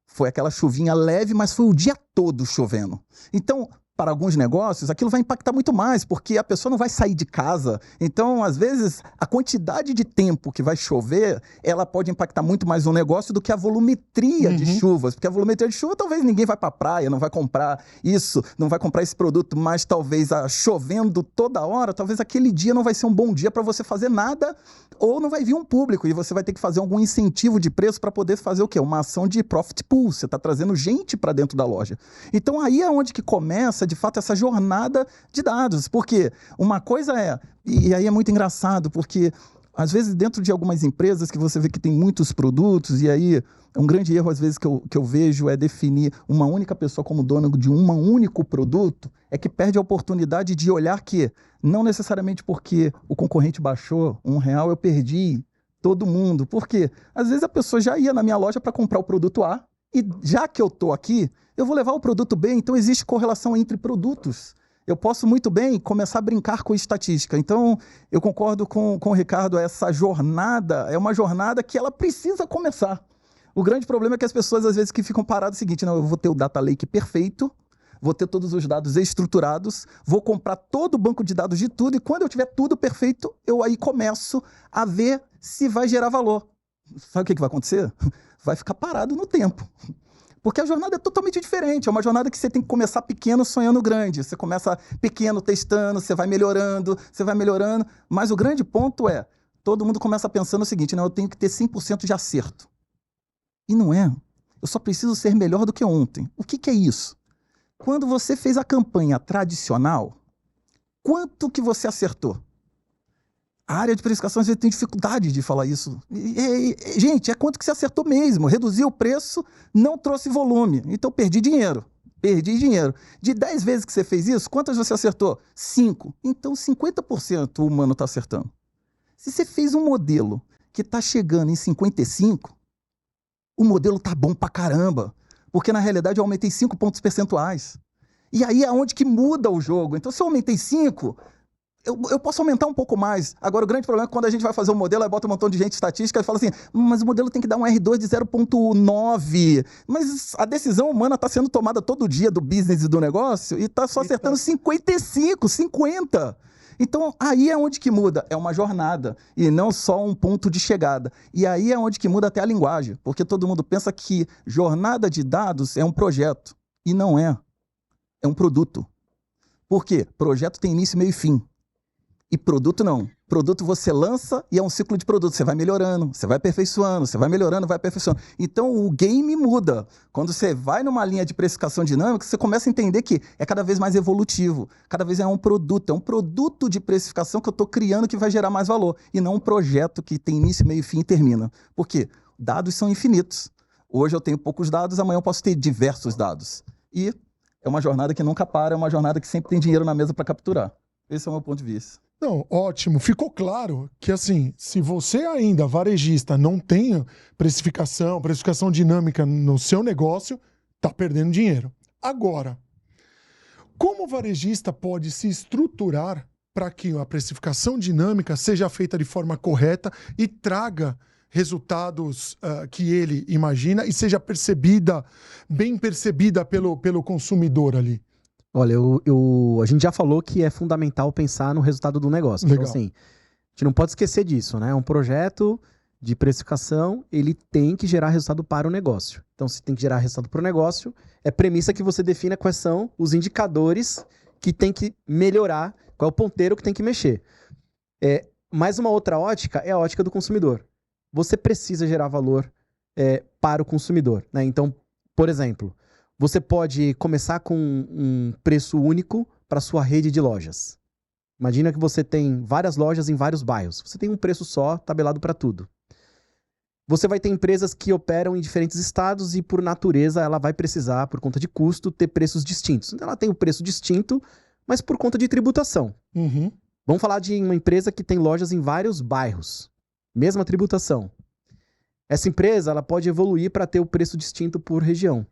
foi aquela chuvinha leve, mas foi o dia todo chovendo. Então, para alguns negócios, aquilo vai impactar muito mais, porque a pessoa não vai sair de casa. Então, às vezes, a quantidade de tempo que vai chover, ela pode impactar muito mais no negócio do que a volumetria de chuvas. Porque a volumetria de chuva, talvez ninguém vai para a praia, não vai comprar isso, não vai comprar esse produto, mas talvez chovendo toda hora, talvez aquele dia não vai ser um bom dia para você fazer nada, ou não vai vir um público, e você vai ter que fazer algum incentivo de preço para poder fazer o quê? Uma ação de profit pool. Você está trazendo gente para dentro da loja. Então, aí é onde que começa, de fato, essa jornada de dados. Porque uma coisa e aí é muito engraçado, porque às vezes dentro de algumas empresas que você vê que tem muitos produtos, e aí um grande erro às vezes que eu vejo é definir uma única pessoa como dona de um único produto, é que perde a oportunidade de olhar que não necessariamente porque o concorrente baixou R$1 eu perdi todo mundo. Porque às vezes a pessoa já ia na minha loja para comprar o produto A, e já que eu estou aqui, eu vou levar o produto B, então existe correlação entre produtos. Eu posso muito bem começar a brincar com estatística. Então, eu concordo com o Ricardo, essa jornada é uma jornada que ela precisa começar. O grande problema é que as pessoas, às vezes, que ficam paradas é o seguinte: não, eu vou ter o data lake perfeito, vou ter todos os dados estruturados, vou comprar todo o banco de dados de tudo, e quando eu tiver tudo perfeito, eu aí começo a ver se vai gerar valor. Sabe o que vai acontecer? Vai ficar parado no tempo. Porque a jornada é totalmente diferente. É uma jornada que você tem que começar pequeno, sonhando grande. Você começa pequeno, testando, você vai melhorando. Mas o grande ponto é, todo mundo começa pensando o seguinte: não, eu tenho que ter 100% de acerto. E não é. Eu só preciso ser melhor do que ontem. O que é isso? Quando você fez a campanha tradicional, quanto que você acertou? A área de precificação às vezes tem dificuldade de falar isso. Gente, é quanto que você acertou mesmo. Reduziu o preço, não trouxe volume. Então perdi dinheiro. De 10 vezes que você fez isso, quantas você acertou? 5. Então 50% o humano está acertando. Se você fez um modelo que está chegando em 55, o modelo tá bom pra caramba. Porque na realidade eu aumentei 5 pontos percentuais. E aí é onde que muda o jogo. Então se eu aumentei 5... Eu posso aumentar um pouco mais. Agora, o grande problema é que quando a gente vai fazer um modelo, aí bota um montão de gente estatística e fala assim, mas o modelo tem que dar um R2 de 0,9. Mas a decisão humana está sendo tomada todo dia do business e do negócio e está só acertando 55, 50. Então, aí é onde que muda. É uma jornada e não só um ponto de chegada. E aí é onde que muda até a linguagem. Porque todo mundo pensa que jornada de dados é um projeto. E não é. É um produto. Por quê? Projeto tem início, meio e fim. E produto não. Produto você lança e é um ciclo de produto. Você vai melhorando, você vai aperfeiçoando, você vai melhorando, vai aperfeiçoando. Então o game muda. Quando você vai numa linha de precificação dinâmica, você começa a entender que é cada vez mais evolutivo. Cada vez é um produto de precificação que eu estou criando que vai gerar mais valor. E não um projeto que tem início, meio, fim e termina. Por quê? Dados são infinitos. Hoje eu tenho poucos dados, amanhã eu posso ter diversos dados. E é uma jornada que nunca para, é uma jornada que sempre tem dinheiro na mesa para capturar. Esse é o meu ponto de vista. Não, ótimo. Ficou claro que, assim, se você ainda, varejista, não tem precificação dinâmica no seu negócio, tá perdendo dinheiro. Agora, como o varejista pode se estruturar para que a precificação dinâmica seja feita de forma correta e traga resultados que ele imagina e seja bem percebida pelo consumidor ali? Olha, a gente já falou que é fundamental pensar no resultado do negócio. Legal. Então, assim, a gente não pode esquecer disso, né? Um projeto de precificação, ele tem que gerar resultado para o negócio. Então, se tem que gerar resultado para o negócio, é premissa que você defina quais são os indicadores que tem que melhorar, qual é o ponteiro que tem que mexer. Mais uma outra ótica é a ótica do consumidor. Você precisa gerar valor para o consumidor, né? Então, por exemplo, você pode começar com um preço único para sua rede de lojas. Imagina que você tem várias lojas em vários bairros. Você tem um preço só, tabelado para tudo. Você vai ter empresas que operam em diferentes estados e, por natureza, ela vai precisar, por conta de custo, ter preços distintos. Então, ela tem um preço distinto, mas por conta de tributação. Uhum. Vamos falar de uma empresa que tem lojas em vários bairros. Mesma tributação. Essa empresa ela pode evoluir para ter o preço distinto por região.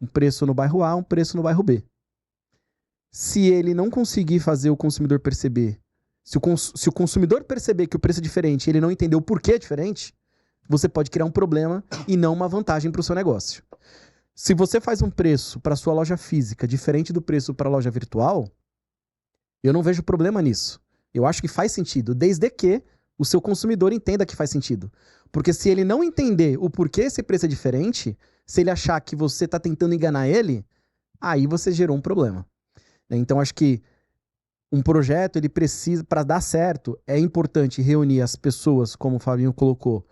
Um preço no bairro A, um preço no bairro B. Se ele não conseguir fazer o consumidor perceber, se o consumidor perceber que o preço é diferente e ele não entender o porquê é diferente, você pode criar um problema e não uma vantagem para o seu negócio. Se você faz um preço para sua loja física diferente do preço para a loja virtual, eu não vejo problema nisso. Eu acho que faz sentido, desde que o seu consumidor entenda que faz sentido. Porque se ele não entender o porquê esse preço é diferente, se ele achar que você está tentando enganar ele, aí você gerou um problema. Então, acho que um projeto, ele precisa, para dar certo, é importante reunir as pessoas, como o Fabinho colocou,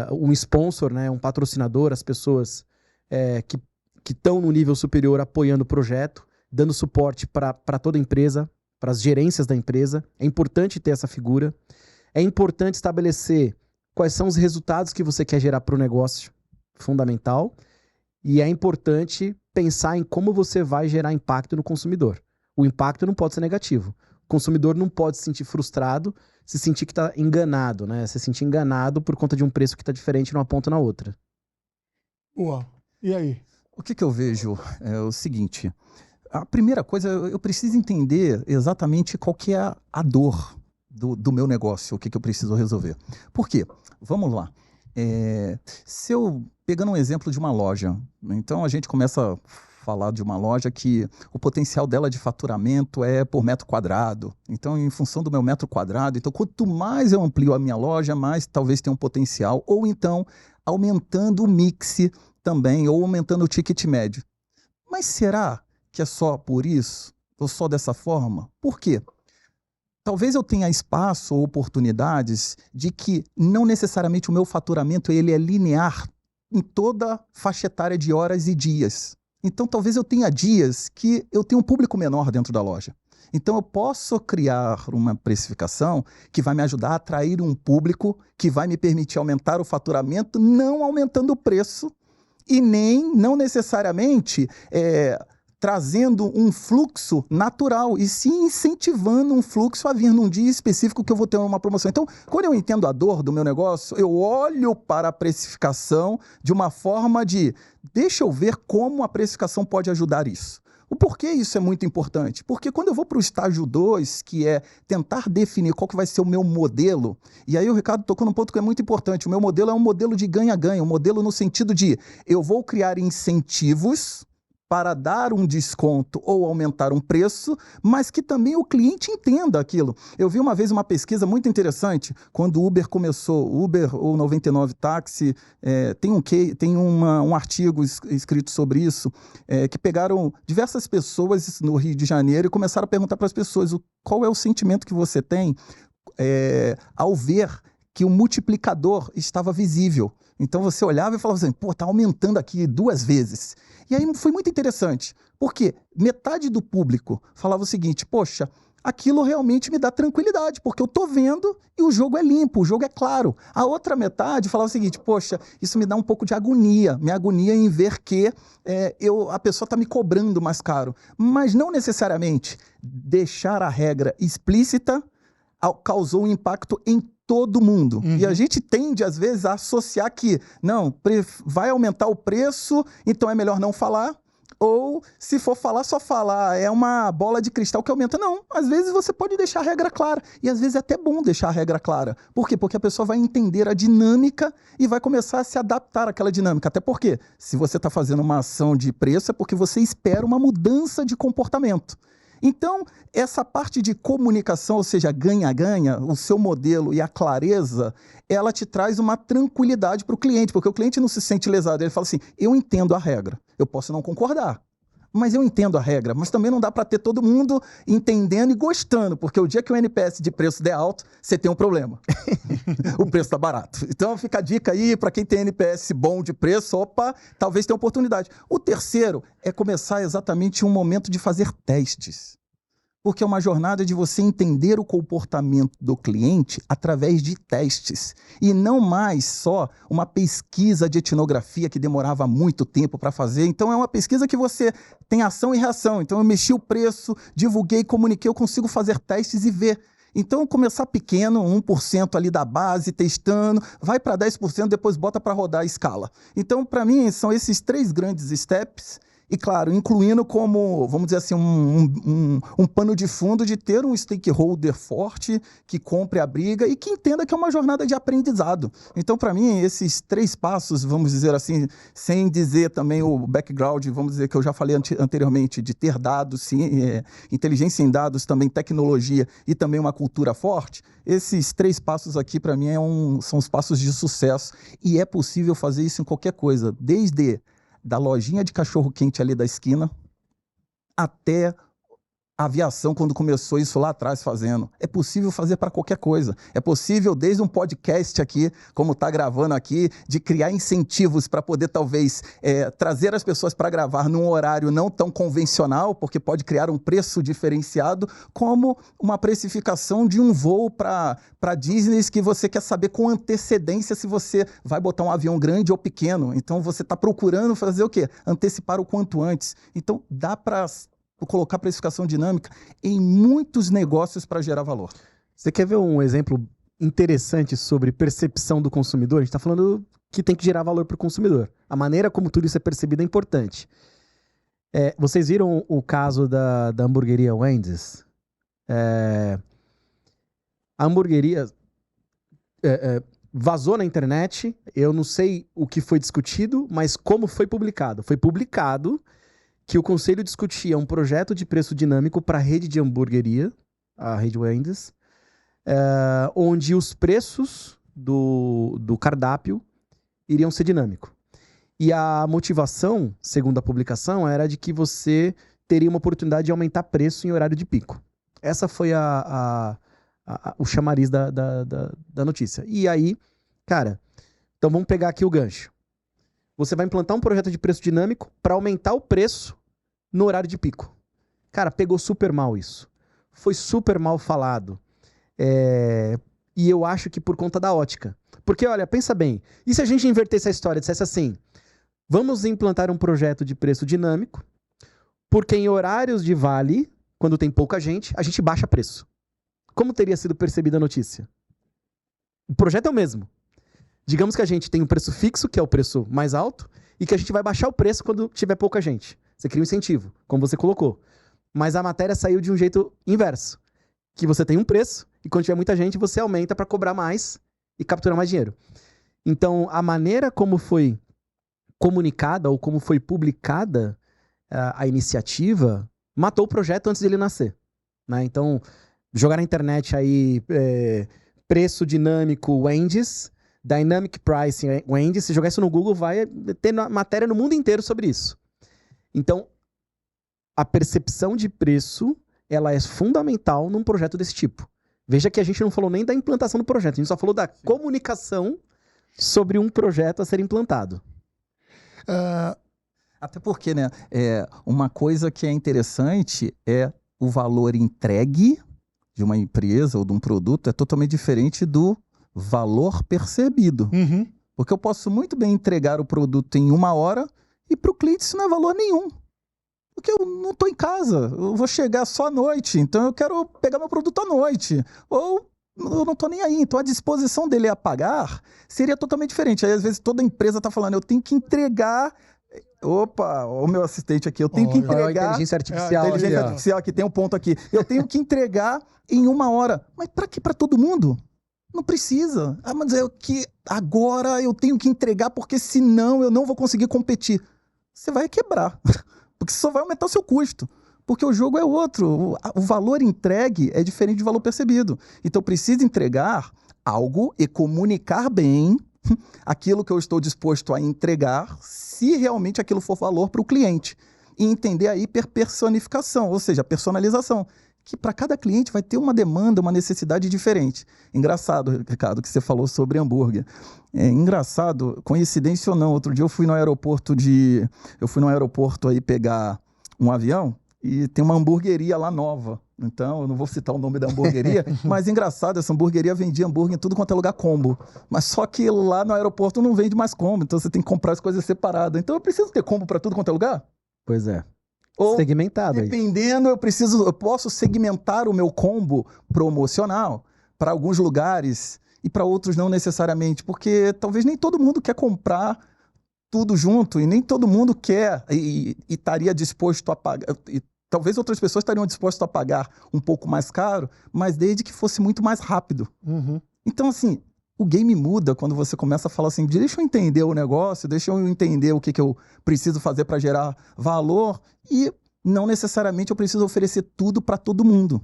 um sponsor, né, um patrocinador, as pessoas que estão no nível superior apoiando o projeto, dando suporte para toda a empresa, para as gerências da empresa. É importante ter essa figura. É importante estabelecer quais são os resultados que você quer gerar para o negócio, fundamental. E é importante pensar em como você vai gerar impacto no consumidor. O impacto não pode ser negativo. O consumidor não pode se sentir frustrado, se sentir que está enganado, né? Se sentir enganado por conta de um preço que está diferente numa ponta na outra. Uau. E aí? O que eu vejo é o seguinte. A primeira coisa, eu preciso entender exatamente qual que é a dor do meu negócio, o que eu preciso resolver. Por quê? Vamos lá. Se eu, pegando um exemplo de uma loja, então a gente começa a falar de uma loja que o potencial dela de faturamento é por metro quadrado. Então, em função do meu metro quadrado, então quanto mais eu amplio a minha loja, mais talvez tenha um potencial. Ou então, aumentando o mix também, ou aumentando o ticket médio. Mas será que é só por isso? Ou só dessa forma? Por quê? Talvez eu tenha espaço ou oportunidades de que não necessariamente o meu faturamento ele é linear em toda faixa etária de horas e dias. Então, talvez eu tenha dias que eu tenho um público menor dentro da loja. Então, eu posso criar uma precificação que vai me ajudar a atrair um público que vai me permitir aumentar o faturamento, não aumentando o preço e nem, não necessariamente, trazendo um fluxo natural e sim incentivando um fluxo a vir num dia específico que eu vou ter uma promoção. Então, quando eu entendo a dor do meu negócio, eu olho para a precificação de uma forma de, deixa eu ver como a precificação pode ajudar isso. O porquê isso é muito importante? Porque quando eu vou para o estágio 2, que é tentar definir qual que vai ser o meu modelo, e aí o Ricardo tocou num ponto que é muito importante, o meu modelo é um modelo de ganha-ganha, um modelo no sentido de eu vou criar incentivos para dar um desconto ou aumentar um preço, mas que também o cliente entenda aquilo. Eu vi uma vez uma pesquisa muito interessante, quando o Uber começou, Uber ou 99 Táxi, tem um artigo escrito sobre isso, que pegaram diversas pessoas no Rio de Janeiro e começaram a perguntar para as pessoas qual é o sentimento que você tem ao ver que o multiplicador estava visível. Então você olhava e falava assim, pô, tá aumentando aqui 2 vezes. E aí foi muito interessante, porque metade do público falava o seguinte, poxa, aquilo realmente me dá tranquilidade, porque eu tô vendo e o jogo é limpo, o jogo é claro. A outra metade falava o seguinte, poxa, isso me dá um pouco de agonia, minha agonia em ver que a pessoa está me cobrando mais caro. Mas não necessariamente deixar a regra explícita causou um impacto em todo mundo. Uhum. E a gente tende, às vezes, a associar que, não, vai aumentar o preço, então é melhor não falar, ou se for falar, só falar, é uma bola de cristal que aumenta. Não, às vezes você pode deixar a regra clara, e às vezes é até bom deixar a regra clara. Por quê? Porque a pessoa vai entender a dinâmica e vai começar a se adaptar àquela dinâmica. Até porque, se você está fazendo uma ação de preço, é porque você espera uma mudança de comportamento. Então, essa parte de comunicação, ou seja, ganha-ganha, o seu modelo e a clareza, ela te traz uma tranquilidade para o cliente, porque o cliente não se sente lesado. Ele fala assim, eu entendo a regra, eu posso não concordar, mas eu entendo a regra. Mas também não dá para ter todo mundo entendendo e gostando, porque o dia que o NPS de preço der alto, você tem um problema. O preço está barato. Então fica a dica aí para quem tem NPS bom de preço, opa, talvez tenha oportunidade. O terceiro é começar exatamente um momento de fazer testes. Porque é uma jornada de você entender o comportamento do cliente através de testes. E não mais só uma pesquisa de etnografia que demorava muito tempo para fazer. Então é uma pesquisa que você tem ação e reação. Então eu mexi o preço, divulguei, comuniquei, eu consigo fazer testes e ver. Então começar pequeno, 1% ali da base, testando, vai para 10%, depois bota para rodar a escala. Então para mim são esses 3 grandes steps E, claro, incluindo como, vamos dizer assim, um pano de fundo de ter um stakeholder forte que compre a briga e que entenda que é uma jornada de aprendizado. Então, para mim, esses 3 passos, vamos dizer assim, sem dizer também o background, vamos dizer que eu já falei anteriormente, de ter dados, inteligência em dados, também tecnologia e também uma cultura forte, esses 3 passos aqui, para mim, são os passos de sucesso. E é possível fazer isso em qualquer coisa, desde da lojinha de cachorro-quente ali da esquina, até a aviação, quando começou isso lá atrás fazendo. É possível fazer para qualquer coisa. É possível, desde um podcast aqui, como está gravando aqui, de criar incentivos para poder, talvez, trazer as pessoas para gravar num horário não tão convencional, porque pode criar um preço diferenciado, como uma precificação de um voo para Disney que você quer saber com antecedência se você vai botar um avião grande ou pequeno. Então, você está procurando fazer o quê? Antecipar o quanto antes. Então, dá para colocar precificação dinâmica em muitos negócios para gerar valor. Você quer ver um exemplo interessante sobre percepção do consumidor? A gente está falando que tem que gerar valor para o consumidor. A maneira como tudo isso é percebido é importante. Vocês viram o caso da hamburgueria Wendy's? A hamburgueria vazou na internet, eu não sei o que foi discutido, mas como foi publicado? Foi publicado que o conselho discutia um projeto de preço dinâmico para a rede de hamburgueria, a rede Wendy's, onde os preços do cardápio iriam ser dinâmicos. E a motivação, segundo a publicação, era de que você teria uma oportunidade de aumentar preço em horário de pico. Essa foi o chamariz da notícia. E aí, cara, então vamos pegar aqui o gancho. Você vai implantar um projeto de preço dinâmico para aumentar o preço no horário de pico. Cara, pegou super mal isso. Foi super mal falado. E eu acho que por conta da ótica. Porque, olha, pensa bem. E se a gente invertesse a história e dissesse assim, vamos implantar um projeto de preço dinâmico, porque em horários de vale, quando tem pouca gente, a gente baixa preço. Como teria sido percebida a notícia? O projeto é o mesmo. Digamos que a gente tem um preço fixo, que é o preço mais alto, e que a gente vai baixar o preço quando tiver pouca gente. Você cria um incentivo, como você colocou. Mas a matéria saiu de um jeito inverso. Que você tem um preço, e quando tiver muita gente, você aumenta para cobrar mais e capturar mais dinheiro. Então, a maneira como foi comunicada ou como foi publicada a iniciativa matou o projeto antes dele nascer. Né? Então, jogar na internet aí preço dinâmico Wendy's, Dynamic Pricing Wendy's, se jogar isso no Google, vai ter matéria no mundo inteiro sobre isso. Então, a percepção de preço, ela é fundamental num projeto desse tipo. Veja que a gente não falou nem da implantação do projeto, a gente só falou da comunicação sobre um projeto a ser implantado. Até porque, né, uma coisa que é interessante é o valor entregue de uma empresa ou de um produto é totalmente diferente do valor percebido. Uhum. Porque eu posso muito bem entregar o produto em 1 hora e para o cliente isso não é valor nenhum. Porque eu não estou em casa, eu vou chegar só à noite, então eu quero pegar meu produto à noite. Ou eu não estou nem aí, então a disposição dele a pagar seria totalmente diferente. Aí às vezes toda empresa está falando, eu tenho que entregar... Opa, o meu assistente aqui, eu tenho que entregar... A inteligência artificial. A inteligência artificial aqui, tem um ponto aqui. Eu tenho que entregar em 1 hora. Mas para quê? Para todo mundo? Não precisa. Mas é que agora eu tenho que entregar porque senão eu não vou conseguir competir. Você vai quebrar. Porque só vai aumentar o seu custo. Porque o jogo é outro. O valor entregue é diferente do valor percebido. Então precisa entregar algo e comunicar bem aquilo que eu estou disposto a entregar, se realmente aquilo for valor para o cliente. E entender a hiperpersonificação, ou seja, a personalização, que para cada cliente vai ter uma demanda, uma necessidade diferente. Engraçado, Ricardo, que você falou sobre hambúrguer. Engraçado, coincidência ou não, outro dia eu fui no aeroporto aí pegar um avião e tem uma hamburgueria lá nova. Então, eu não vou citar o nome da hamburgueria, mas engraçado, essa hamburgueria vendia hambúrguer em tudo quanto é lugar combo. Mas só que lá no aeroporto não vende mais combo, então você tem que comprar as coisas separadas. Então eu preciso ter combo para tudo quanto é lugar? Pois é. Ou, segmentado. Dependendo, eu posso segmentar o meu combo promocional para alguns lugares e para outros não necessariamente, porque talvez nem todo mundo quer comprar tudo junto e nem todo mundo quer e estaria disposto a pagar. E talvez outras pessoas estariam dispostas a pagar um pouco mais caro, mas desde que fosse muito mais rápido. Uhum. Então, assim, o game muda quando você começa a falar assim, deixa eu entender o negócio, deixa eu entender o que eu preciso fazer para gerar valor e não necessariamente eu preciso oferecer tudo para todo mundo.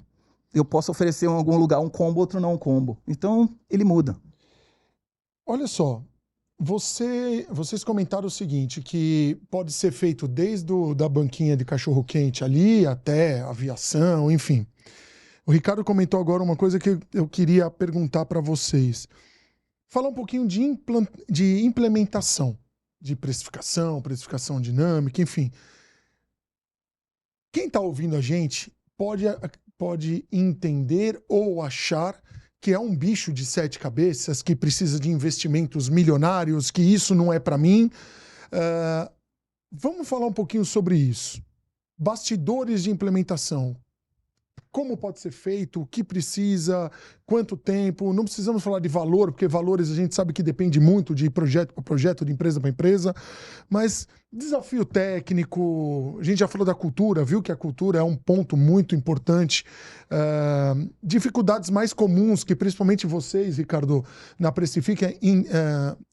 Eu posso oferecer em algum lugar um combo, outro não um combo. Então, ele muda. Olha só, vocês comentaram o seguinte, que pode ser feito desde da banquinha de cachorro-quente ali até aviação, enfim. O Ricardo comentou agora uma coisa que eu queria perguntar para vocês. Falar um pouquinho de implementação, de precificação dinâmica, enfim. Quem está ouvindo a gente pode entender ou achar que é um bicho de 7 cabeças, que precisa de investimentos milionários, que isso não é para mim. Vamos falar um pouquinho sobre isso. Bastidores de implementação. Como pode ser feito, o que precisa, quanto tempo. Não precisamos falar de valor, porque valores a gente sabe que depende muito de projeto para projeto, de empresa para empresa. Mas desafio técnico, a gente já falou da cultura, viu que a cultura é um ponto muito importante. Dificuldades mais comuns que principalmente vocês, Ricardo, na Precifica,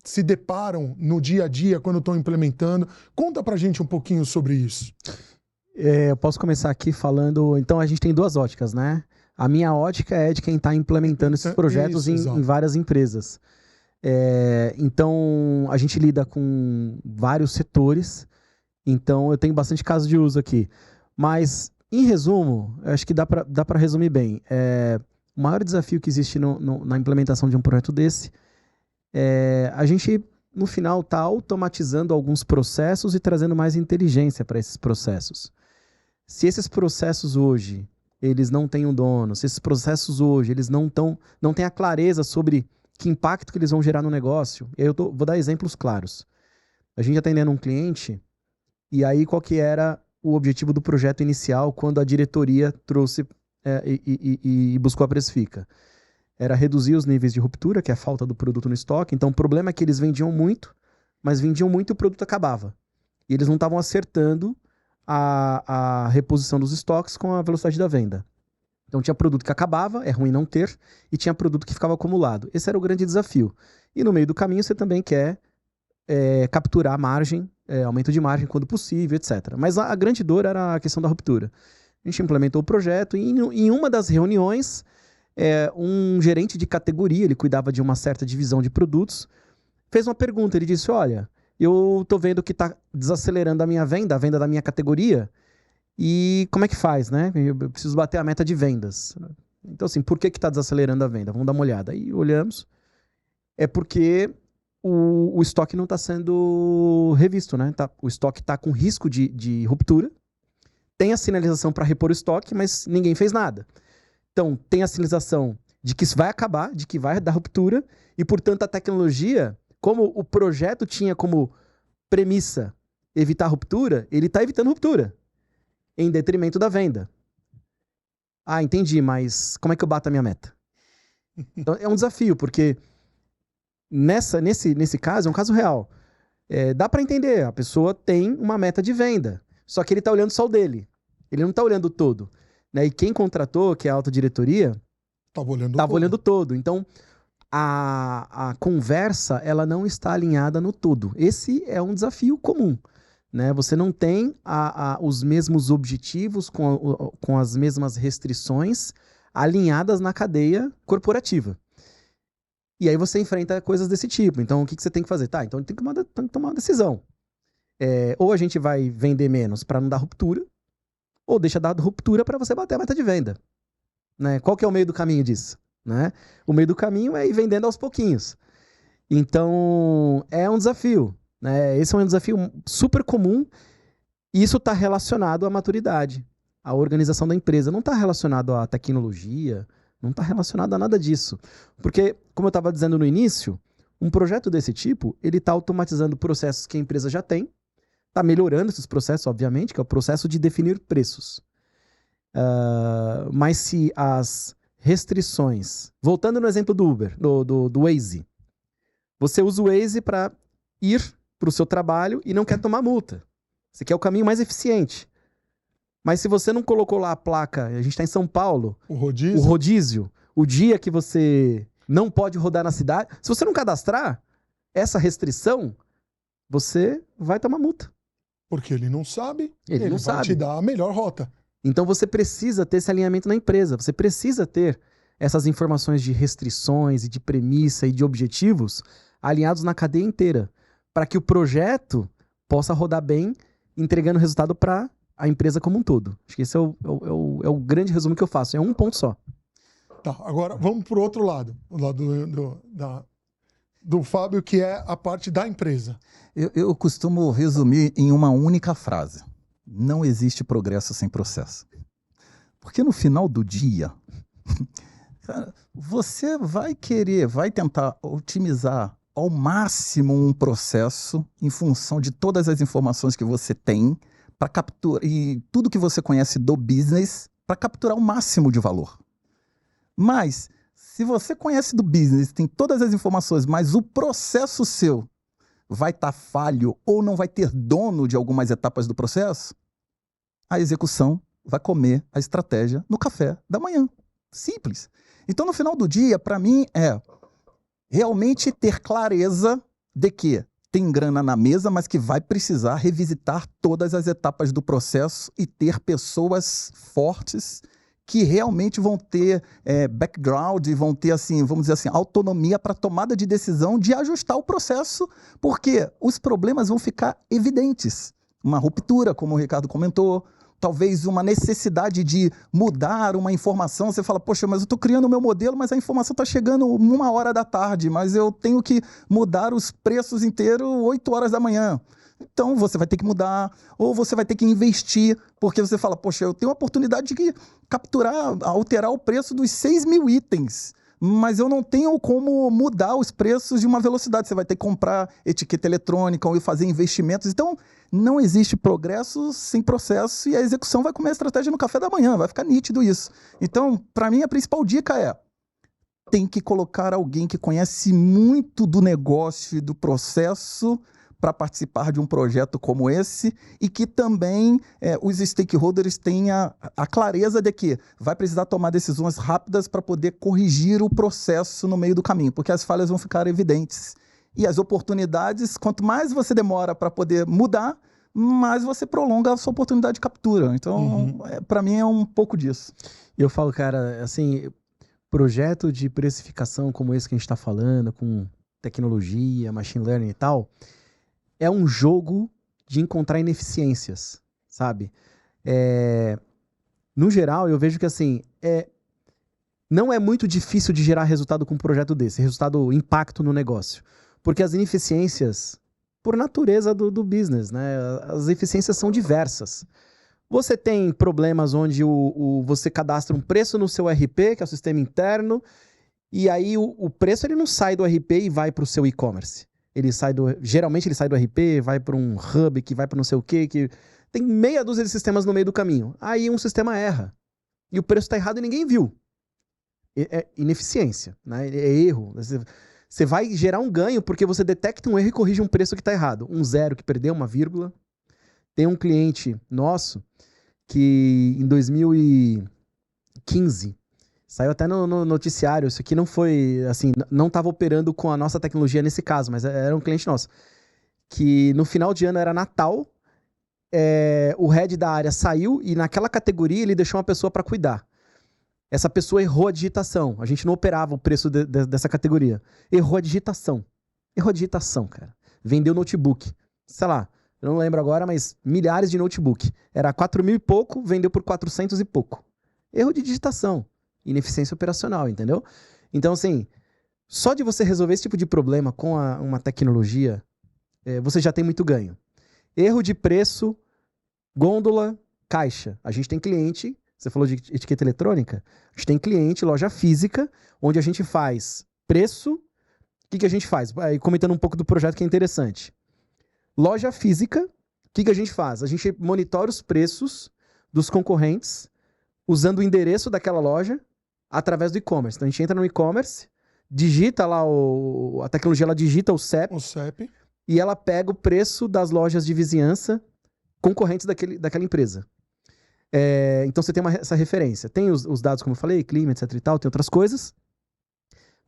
se deparam no dia a dia quando estão implementando. Conta pra gente um pouquinho sobre isso. Eu posso começar aqui falando... Então, a gente tem duas óticas, né? A minha ótica é de quem está implementando esses projetos em várias empresas. Então, a gente lida com vários setores. Então, eu tenho bastante caso de uso aqui. Mas, em resumo, acho que dá para resumir bem. O maior desafio que existe na implementação de um projeto desse é a gente, no final, está automatizando alguns processos e trazendo mais inteligência para esses processos. Se esses processos hoje, eles não têm um dono, se esses processos hoje, eles não têm a clareza sobre que impacto que eles vão gerar no negócio, eu vou dar exemplos claros. A gente atendendo um cliente, e aí qual que era o objetivo do projeto inicial quando a diretoria trouxe e buscou a Precifica? Era reduzir os níveis de ruptura, que é a falta do produto no estoque. Então o problema é que eles vendiam muito, mas vendiam muito e o produto acabava. E eles não estavam acertando a reposição dos estoques com a velocidade da venda. Então tinha produto que acabava, é ruim não ter, e tinha produto que ficava acumulado. Esse era o grande desafio. E no meio do caminho você também quer capturar margem, aumento de margem quando possível, etc. Mas a grande dor era a questão da ruptura. A gente implementou o projeto e em uma das reuniões, um gerente de categoria, ele cuidava de uma certa divisão de produtos, fez uma pergunta, ele disse, olha, eu tô vendo que tá desacelerando a minha venda, a venda da minha categoria, e como é que faz, né? Eu preciso bater a meta de vendas. Então, assim, por que tá desacelerando a venda? Vamos dar uma olhada. Aí olhamos, é porque o estoque não está sendo revisto, né? O estoque está com risco de ruptura, tem a sinalização para repor o estoque, mas ninguém fez nada. Então, tem a sinalização de que isso vai acabar, de que vai dar ruptura, e, portanto, a tecnologia... Como o projeto tinha como premissa evitar ruptura, ele está evitando ruptura, em detrimento da venda. Ah, entendi, mas como é que eu bato a minha meta? Então, é um desafio, porque nesse caso, é um caso real. Dá para entender, a pessoa tem uma meta de venda, só que ele está olhando só o dele. Ele não está olhando o todo. Né? E quem contratou, que é a autodiretoria, estava olhando todo. Então, a conversa, ela não está alinhada no todo. Esse é um desafio comum, né? Você não tem os mesmos objetivos com as mesmas restrições alinhadas na cadeia corporativa. E aí você enfrenta coisas desse tipo. Então, o que você tem que fazer? Então tem que tomar uma decisão. Ou a gente vai vender menos para não dar ruptura, ou deixa dar ruptura para você bater a meta de venda. Né? Qual que é o meio do caminho disso? Né? O meio do caminho é ir vendendo aos pouquinhos. Então, é um desafio. Né? Esse é um desafio super comum e isso está relacionado à maturidade, à organização da empresa. Não está relacionado à tecnologia, não está relacionado a nada disso. Porque, como eu estava dizendo no início, um projeto desse tipo, ele está automatizando processos que a empresa já tem, está melhorando esses processos, obviamente, que é o processo de definir preços. Mas se as restrições... Voltando no exemplo do Uber, do Waze. Você usa o Waze para ir para o seu trabalho e não quer tomar multa. Você quer o caminho mais eficiente. Mas se você não colocou lá a placa, a gente está em São Paulo, o rodízio, o dia que você não pode rodar na cidade, se você não cadastrar essa restrição, você vai tomar multa. Porque ele não sabe, ele não vai te dar a melhor rota. Então você precisa ter esse alinhamento na empresa, você precisa ter essas informações de restrições e de premissa e de objetivos alinhados na cadeia inteira, para que o projeto possa rodar bem, entregando resultado para a empresa como um todo. Acho que esse é o grande resumo que eu faço, é um ponto só. Tá, agora vamos para o outro lado, o lado do Fábio, que é a parte da empresa. Eu costumo resumir em uma única frase. Não existe progresso sem processo. Porque no final do dia, cara, você vai tentar otimizar ao máximo um processo em função de todas as informações que você tem para capturar e tudo que você conhece do business para capturar o máximo de valor. Mas se você conhece do business, tem todas as informações, mas o processo seu vai estar falho ou não vai ter dono de algumas etapas do processo, a execução vai comer a estratégia no café da manhã. Simples. Então, no final do dia, para mim, é realmente ter clareza de que tem grana na mesa, mas que vai precisar revisitar todas as etapas do processo e ter pessoas fortes que realmente vão ter background, vão ter, assim, vamos dizer assim, autonomia para tomada de decisão de ajustar o processo, porque os problemas vão ficar evidentes. Uma ruptura, como o Ricardo comentou, talvez uma necessidade de mudar uma informação. Você fala, poxa, mas eu estou criando o meu modelo, mas a informação está chegando 1h da tarde, mas eu tenho que mudar os preços inteiros 8h da manhã. Então, você vai ter que mudar, ou você vai ter que investir, porque você fala, poxa, eu tenho a oportunidade de capturar, alterar o preço dos 6.000 itens, mas eu não tenho como mudar os preços de uma velocidade. Você vai ter que comprar etiqueta eletrônica ou fazer investimentos. Então, não existe progresso sem processo e a execução vai comer a estratégia no café da manhã, vai ficar nítido isso. Então, para mim, a principal dica é: tem que colocar alguém que conhece muito do negócio e do processo para participar de um projeto como esse e que também os stakeholders tenham a clareza de que vai precisar tomar decisões rápidas para poder corrigir o processo no meio do caminho, porque as falhas vão ficar evidentes. E as oportunidades, quanto mais você demora para poder mudar, mais você prolonga a sua oportunidade de captura. Então, para mim, é um pouco disso. Eu falo, cara, assim, projeto de precificação como esse que a gente está falando, com tecnologia, machine learning e tal, é um jogo de encontrar ineficiências, sabe? No geral, eu vejo que assim, não é muito difícil de gerar resultado com um projeto desse, impacto no negócio. Porque as ineficiências, por natureza do business, né? As eficiências são diversas. Você tem problemas onde você cadastra um preço no seu RP, que é o sistema interno, e aí o preço ele não sai do RP e vai para o seu e-commerce. Geralmente ele sai do RP, vai para um hub, que vai para não sei o quê, que tem meia dúzia de sistemas no meio do caminho. Aí um sistema erra. E o preço está errado e ninguém viu. É ineficiência, né? É erro. Você vai gerar um ganho porque você detecta um erro e corrige um preço que está errado. Um zero que perdeu, uma vírgula. Tem um cliente nosso que em 2015... saiu até no noticiário, isso aqui não foi, assim, não estava operando com a nossa tecnologia nesse caso, mas era um cliente nosso, que no final de ano era Natal, o head da área saiu e naquela categoria ele deixou uma pessoa para cuidar. Essa pessoa errou a digitação, a gente não operava o preço dessa categoria. Errou a digitação, cara. Vendeu notebook, sei lá, eu não lembro agora, mas milhares de notebook. Era 4.000 e pouco, vendeu por 400 e pouco. Erro de digitação. Ineficiência operacional, entendeu? Então, assim, só de você resolver esse tipo de problema com uma tecnologia, você já tem muito ganho. Erro de preço, gôndola, caixa. A gente tem cliente, você falou de etiqueta eletrônica, a gente tem cliente, loja física, onde a gente faz preço. O que a gente faz? Aí, comentando um pouco do projeto que é interessante. Loja física, o que a gente faz? A gente monitora os preços dos concorrentes usando o endereço daquela loja através do e-commerce. Então a gente entra no e-commerce, digita lá a tecnologia, ela digita o CEP. e ela pega o preço das lojas de vizinhança concorrentes daquela empresa. Então você tem essa referência. Tem os dados, como eu falei, clima, etc e tal, tem outras coisas.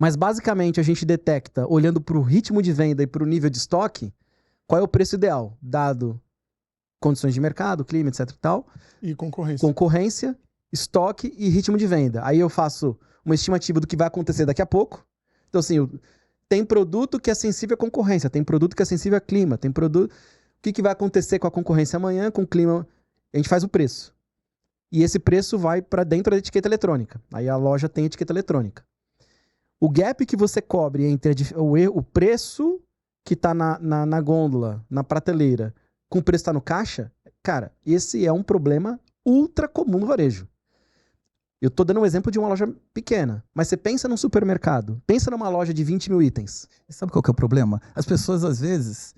Mas basicamente a gente detecta, olhando para o ritmo de venda e para o nível de estoque, qual é o preço ideal, dado condições de mercado, clima, etc e tal. E concorrência. Concorrência, estoque e ritmo de venda. Aí eu faço uma estimativa do que vai acontecer daqui a pouco. Então assim, tem produto que é sensível à concorrência, tem produto que é sensível a clima, tem produto... O que vai acontecer com a concorrência amanhã, com o clima? A gente faz o preço. E esse preço vai para dentro da etiqueta eletrônica. Aí a loja tem etiqueta eletrônica. O gap que você cobre entre o preço que está na gôndola, na prateleira, com o preço que está no caixa, cara, esse é um problema ultra comum no varejo. Eu estou dando um exemplo de uma loja pequena, mas você pensa num supermercado, pensa numa loja de 20 mil itens. Sabe qual que é o problema? As pessoas, às vezes,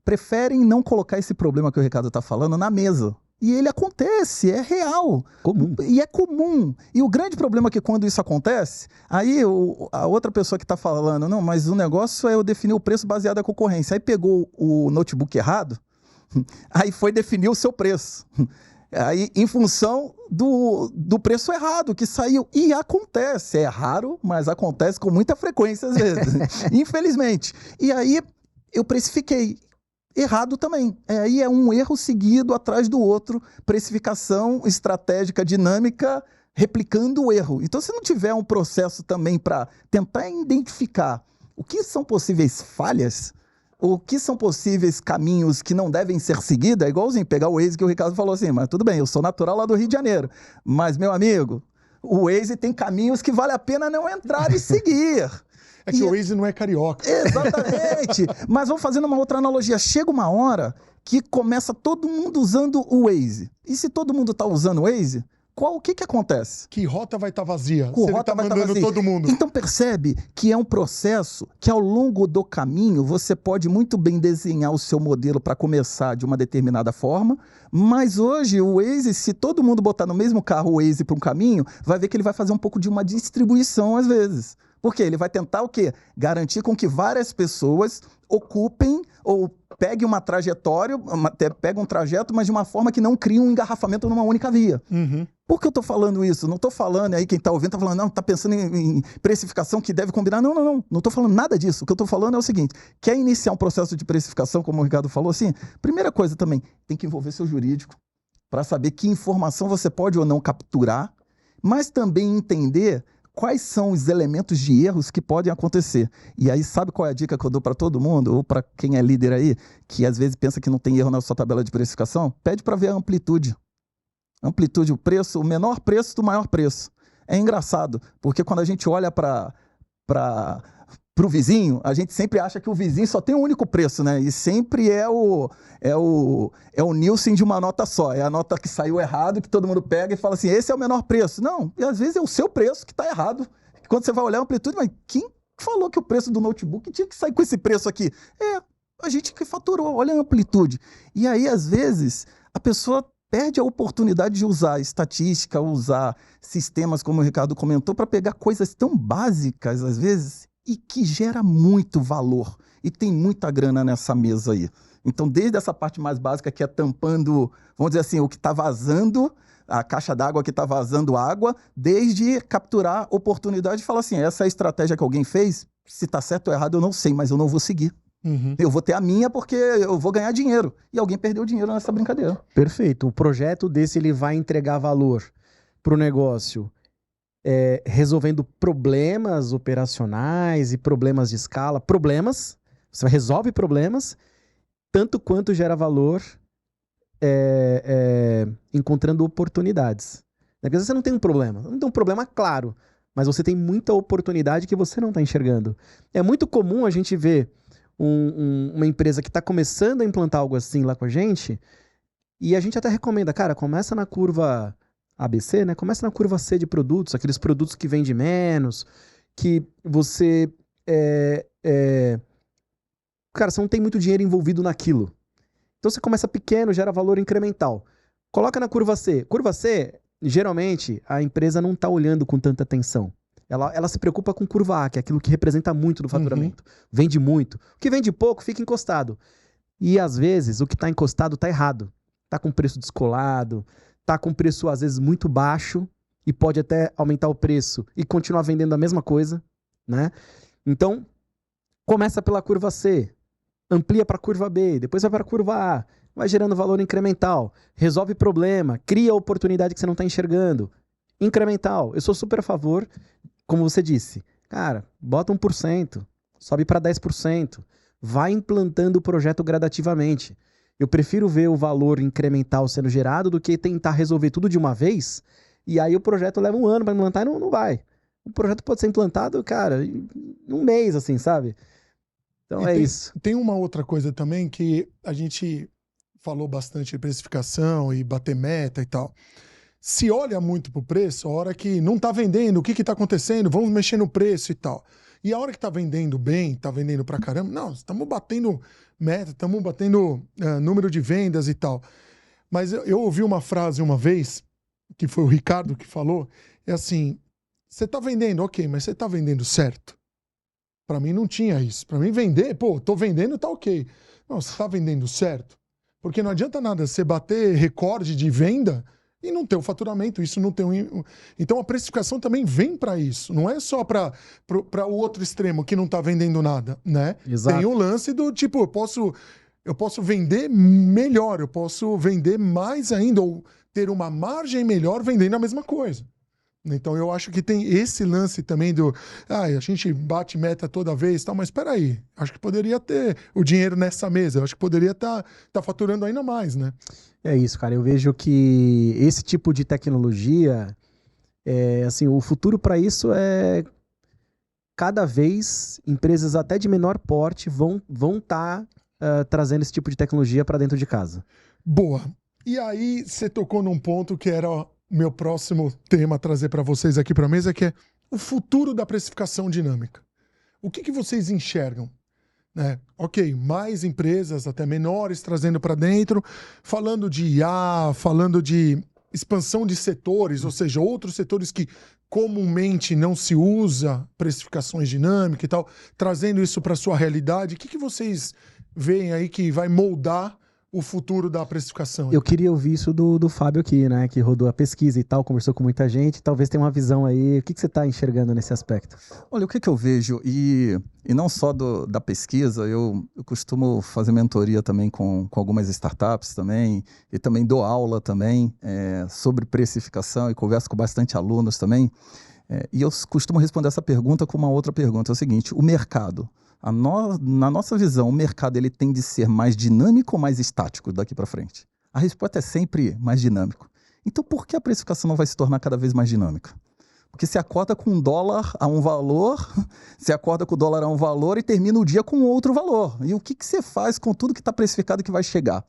preferem não colocar esse problema que o Ricardo está falando na mesa. E ele acontece, é real. Comum. E é comum. E o grande problema é que quando isso acontece, aí a outra pessoa que está falando, não, mas o negócio é eu definir o preço baseado na concorrência. Aí pegou o notebook errado, aí foi definir o seu preço. Aí, em função do preço errado que saiu. E acontece, é raro, mas acontece com muita frequência às vezes, infelizmente. E aí eu precifiquei errado também. Aí é um erro seguido atrás do outro, precificação estratégica, dinâmica, replicando o erro. Então, se não tiver um processo também para tentar identificar o que são possíveis falhas, o que são possíveis caminhos que não devem ser seguidos, é igualzinho pegar o Waze que o Ricardo falou assim, mas tudo bem, eu sou natural lá do Rio de Janeiro, mas, meu amigo, o Waze tem caminhos que vale a pena não entrar e seguir. É que o Waze não é carioca. Exatamente. Mas vamos fazendo uma outra analogia. Chega uma hora que começa todo mundo usando o Waze. E se todo mundo está usando o Waze, o que acontece? Que rota vai estar vazia? Se ele está mandando todo mundo. Então percebe que é um processo que ao longo do caminho você pode muito bem desenhar o seu modelo para começar de uma determinada forma, mas hoje o Waze, se todo mundo botar no mesmo carro o Waze para um caminho, vai ver que ele vai fazer um pouco de uma distribuição às vezes. Porque ele vai tentar o quê? Garantir com que várias pessoas ocupem ou peguem uma trajetória, peguem um trajeto, mas de uma forma que não crie um engarrafamento numa única via. Uhum. Por que eu estou falando isso? Não estou falando aí, quem está ouvindo está falando, não, está pensando em precificação que deve combinar. Não estou falando nada disso. O que eu estou falando é o seguinte, quer iniciar um processo de precificação, como o Ricardo falou, assim, primeira coisa também, tem que envolver seu jurídico para saber que informação você pode ou não capturar, mas também entender quais são os elementos de erros que podem acontecer. E aí, sabe qual é a dica que eu dou para todo mundo, ou para quem é líder aí, que às vezes pensa que não tem erro na sua tabela de precificação? Pede para ver a amplitude. Amplitude, o preço, o menor preço do maior preço. É engraçado, porque quando a gente olha para o vizinho, a gente sempre acha que o vizinho só tem um único preço, né? E sempre é o Nielsen de uma nota só. É a nota que saiu errado, que todo mundo pega e fala assim, esse é o menor preço. Não, e às vezes é o seu preço que está errado. Quando você vai olhar a amplitude, mas quem falou que o preço do notebook tinha que sair com esse preço aqui? A gente que faturou, olha a amplitude. E aí, às vezes, a pessoa perde a oportunidade de usar estatística, usar sistemas, como o Ricardo comentou, para pegar coisas tão básicas, às vezes, e que gera muito valor. E tem muita grana nessa mesa aí. Então, desde essa parte mais básica, que é tampando, vamos dizer assim, o que está vazando, a caixa d'água que está vazando água, desde capturar oportunidade e falar assim, essa é a estratégia que alguém fez, se está certo ou errado eu não sei, mas eu não vou seguir. Uhum. Eu vou ter a minha porque eu vou ganhar dinheiro. E alguém perdeu dinheiro nessa brincadeira. Perfeito. O projeto desse ele vai entregar valor para o negócio, resolvendo problemas operacionais e problemas de escala. Problemas, você resolve problemas, tanto quanto gera valor encontrando oportunidades. Porque às vezes você não tem um problema claro, mas você tem muita oportunidade que você não está enxergando. É muito comum a gente ver uma empresa que está começando a implantar algo assim lá com a gente, e a gente até recomenda, cara, começa na curva ABC, né? Começa na curva C de produtos, aqueles produtos que vendem menos, que você... Cara, você não tem muito dinheiro envolvido naquilo. Então você começa pequeno, gera valor incremental. Coloca na curva C. Curva C, geralmente, a empresa não está olhando com tanta atenção. Ela se preocupa com curva A, que é aquilo que representa muito do faturamento. Vende muito. O que vende pouco fica encostado. E às vezes o que está encostado está errado. Está com preço descolado, está com preço às vezes muito baixo e pode até aumentar o preço e continuar vendendo a mesma coisa, né? Então, começa pela curva C, amplia para a curva B, depois vai para a curva A, vai gerando valor incremental, resolve problema, cria oportunidade que você não está enxergando. Incremental, eu sou super a favor, como você disse, cara, bota 1%, sobe para 10%, vai implantando o projeto gradativamente. Eu prefiro ver o valor incremental sendo gerado do que tentar resolver tudo de uma vez, e aí o projeto leva um ano para implantar e não vai. O projeto pode ser implantado, cara, em um mês, assim, sabe? Então isso. Tem uma outra coisa também que a gente falou bastante de precificação e bater meta e tal. Se olha muito pro preço, a hora que não tá vendendo, o que que tá acontecendo? Vamos mexer no preço e tal. E a hora que tá vendendo bem, tá vendendo pra caramba, não, estamos batendo meta, estamos batendo número de vendas e tal. Mas eu ouvi uma frase uma vez, que foi o Ricardo que falou, é assim, você tá vendendo, ok, mas você tá vendendo certo? Pra mim não tinha isso. Pra mim vender, pô, tô vendendo, tá ok. Não, você tá vendendo certo? Porque não adianta nada você bater recorde de venda e não ter o faturamento, isso não tem um... Então a precificação também vem para isso, não é só para o outro extremo que não está vendendo nada, né? Exato. Tem o lance do tipo, eu posso vender melhor, eu posso vender mais ainda, ou ter uma margem melhor vendendo a mesma coisa. Então eu acho que tem esse lance também do a gente bate meta toda vez, tal, mas espera aí, acho que poderia ter o dinheiro nessa mesa, acho que poderia tá faturando ainda mais, né? É isso, cara. Eu vejo que esse tipo de tecnologia, assim, o futuro para isso é cada vez empresas até de menor porte vão estar trazendo esse tipo de tecnologia para dentro de casa. Boa. E aí você tocou num ponto que era meu próximo tema a trazer para vocês aqui para a mesa, que é o futuro da precificação dinâmica. O que vocês enxergam? Ok, mais empresas, até menores, trazendo para dentro, falando de IA, falando de expansão de setores, ou seja, outros setores que comumente não se usa precificações dinâmicas e tal, trazendo isso para a sua realidade. O que vocês veem aí que vai moldar o futuro da precificação? Eu queria ouvir isso do Fábio aqui, né? Que rodou a pesquisa e tal, conversou com muita gente, talvez tenha uma visão aí. O que você está enxergando nesse aspecto? Olha, o que eu vejo, e não só da pesquisa, eu costumo fazer mentoria também com algumas startups também, e também dou aula também sobre precificação e converso com bastante alunos também. E eu costumo responder essa pergunta com uma outra pergunta, é o seguinte, o mercado... Na nossa visão, o mercado ele tende a ser mais dinâmico ou mais estático daqui para frente? A resposta é sempre mais dinâmico. Então, por que a precificação não vai se tornar cada vez mais dinâmica? Porque você acorda com $1 a um valor, você acorda com o dólar a um valor e termina o dia com outro valor. E o que você faz com tudo que está precificado que vai chegar?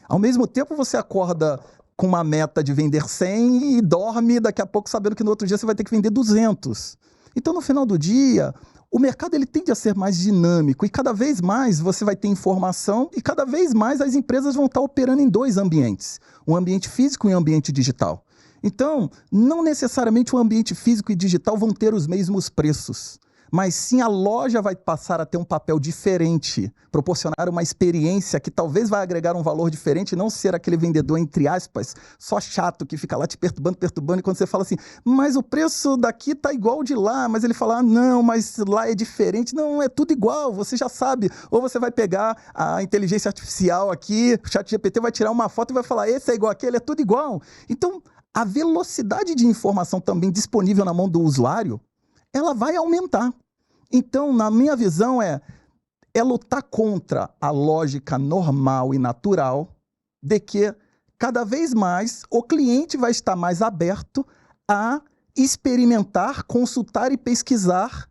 Ao mesmo tempo, você acorda com uma meta de vender 100 e dorme daqui a pouco sabendo que no outro dia você vai ter que vender 200. Então, no final do dia... O mercado ele tende a ser mais dinâmico e cada vez mais você vai ter informação e cada vez mais as empresas vão estar operando em dois ambientes, um ambiente físico e um ambiente digital. Então, não necessariamente o ambiente físico e digital vão ter os mesmos preços, mas sim a loja vai passar a ter um papel diferente, proporcionar uma experiência que talvez vai agregar um valor diferente, não ser aquele vendedor, entre aspas, só chato, que fica lá te perturbando, e quando você fala assim, mas o preço daqui tá igual ao de lá, mas ele fala, não, mas lá é diferente, não, é tudo igual, você já sabe, ou você vai pegar a inteligência artificial aqui, o ChatGPT vai tirar uma foto e vai falar, esse é igual aquele, é tudo igual. Então, a velocidade de informação também disponível na mão do usuário, ela vai aumentar. Então, na minha visão, é lutar contra a lógica normal e natural de que, cada vez mais, o cliente vai estar mais aberto a experimentar, consultar e pesquisar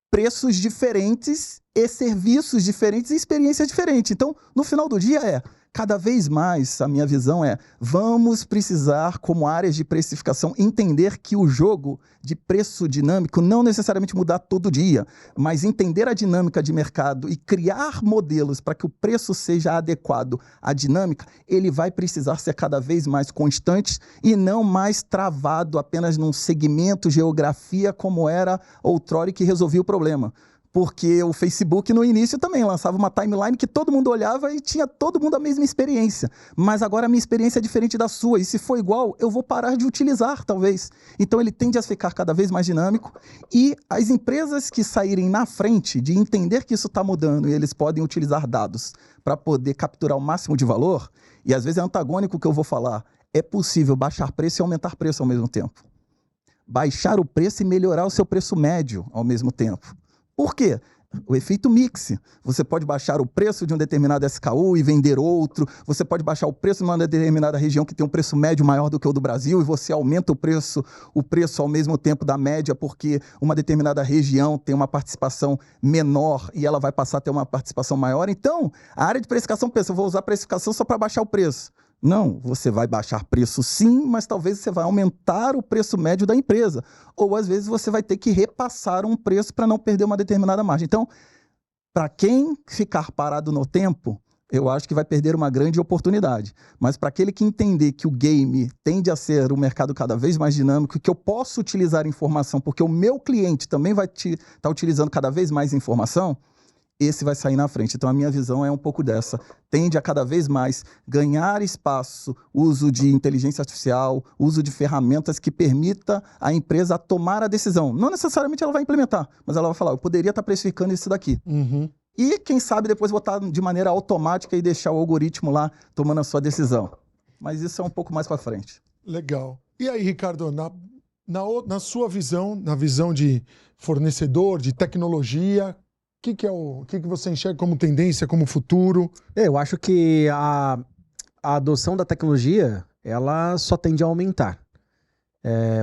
preços diferentes e serviços diferentes e experiências diferentes. Então, no final do dia cada vez mais, a minha visão é, vamos precisar, como áreas de precificação, entender que o jogo de preço dinâmico não necessariamente mudar todo dia, mas entender a dinâmica de mercado e criar modelos para que o preço seja adequado à dinâmica, ele vai precisar ser cada vez mais constante e não mais travado apenas num segmento, geografia, como era outrora e que resolvia o problema. Porque o Facebook, no início, também lançava uma timeline que todo mundo olhava e tinha todo mundo a mesma experiência. Mas agora a minha experiência é diferente da sua. E se for igual, eu vou parar de utilizar, talvez. Então ele tende a ficar cada vez mais dinâmico. E as empresas que saírem na frente de entender que isso está mudando e eles podem utilizar dados para poder capturar o máximo de valor, e às vezes é antagônico o que eu vou falar, é possível baixar preço e aumentar preço ao mesmo tempo. Baixar o preço e melhorar o seu preço médio ao mesmo tempo. Por quê? O efeito mix. Você pode baixar o preço de um determinado SKU e vender outro. Você pode baixar o preço numa determinada região que tem um preço médio maior do que o do Brasil e você aumenta o preço ao mesmo tempo da média porque uma determinada região tem uma participação menor e ela vai passar a ter uma participação maior. Então, a área de precificação pensa, eu vou usar a precificação só para baixar o preço. Não, você vai baixar preço sim, mas talvez você vai aumentar o preço médio da empresa. Ou às vezes você vai ter que repassar um preço para não perder uma determinada margem. Então, para quem ficar parado no tempo, eu acho que vai perder uma grande oportunidade. Mas para aquele que entender que o game tende a ser um mercado cada vez mais dinâmico, que eu posso utilizar informação, porque o meu cliente também vai estar utilizando cada vez mais informação, esse vai sair na frente. Então, a minha visão é um pouco dessa. Tende a cada vez mais ganhar espaço, uso de inteligência artificial, uso de ferramentas que permita a empresa tomar a decisão. Não necessariamente ela vai implementar, mas ela vai falar, eu poderia estar precificando isso daqui. Uhum. E, quem sabe, depois botar de maneira automática e deixar o algoritmo lá tomando a sua decisão. Mas isso é um pouco mais para frente. Legal. E aí, Ricardo, na sua visão, na visão de fornecedor, de tecnologia, o que você enxerga como tendência, como futuro? Eu acho que a adoção da tecnologia, ela só tende a aumentar.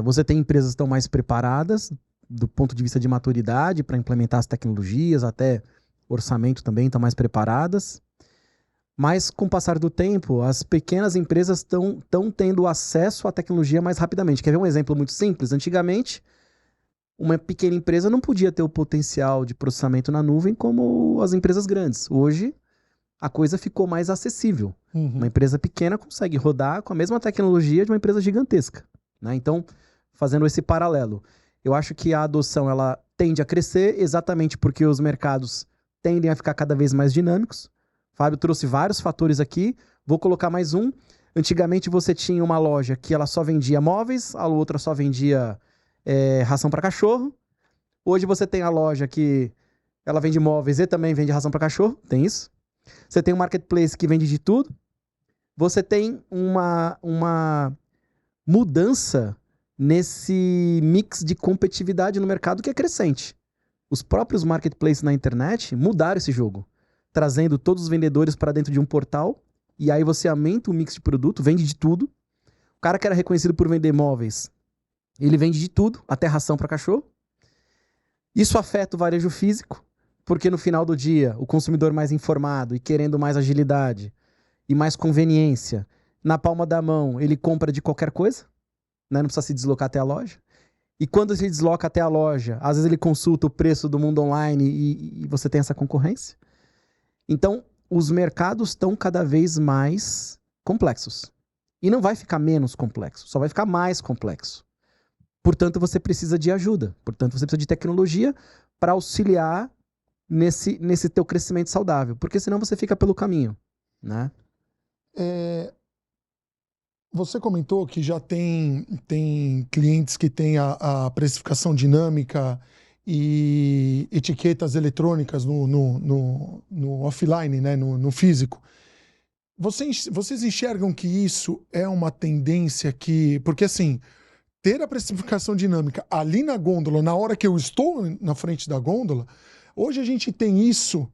Você tem empresas que estão mais preparadas do ponto de vista de maturidade para implementar as tecnologias, até orçamento também estão mais preparadas. Mas com o passar do tempo, as pequenas empresas estão tendo acesso à tecnologia mais rapidamente. Quer ver um exemplo muito simples? Antigamente, uma pequena empresa não podia ter o potencial de processamento na nuvem como as empresas grandes. Hoje, a coisa ficou mais acessível. Uhum. Uma empresa pequena consegue rodar com a mesma tecnologia de uma empresa gigantesca, né? Então, fazendo esse paralelo, eu acho que a adoção ela tende a crescer exatamente porque os mercados tendem a ficar cada vez mais dinâmicos. Fábio trouxe vários fatores aqui, vou colocar mais um. Antigamente você tinha uma loja que ela só vendia móveis, a outra só vendia ração para cachorro. Hoje você tem a loja que ela vende móveis e também vende ração para cachorro, tem isso. Você tem um marketplace que vende de tudo. Você tem uma mudança nesse mix de competitividade no mercado que é crescente. Os próprios marketplaces na internet mudaram esse jogo, trazendo todos os vendedores para dentro de um portal, e aí você aumenta o mix de produto, vende de tudo. O cara que era reconhecido por vender móveis, ele vende de tudo, até ração para cachorro. Isso afeta o varejo físico, porque no final do dia, o consumidor mais informado e querendo mais agilidade e mais conveniência, na palma da mão, ele compra de qualquer coisa, né? Não precisa se deslocar até a loja. E quando se desloca até a loja, às vezes ele consulta o preço do mundo online e você tem essa concorrência. Então, os mercados estão cada vez mais complexos. E não vai ficar menos complexo, só vai ficar mais complexo. Portanto, você precisa de ajuda. Portanto, você precisa de tecnologia para auxiliar nesse teu crescimento saudável. Porque senão você fica pelo caminho, né? Você comentou que já tem clientes que têm a precificação dinâmica e etiquetas eletrônicas no offline, né? no físico. Vocês enxergam que isso é uma tendência que... Porque assim... ter a precificação dinâmica ali na gôndola, na hora que eu estou na frente da gôndola, hoje a gente tem isso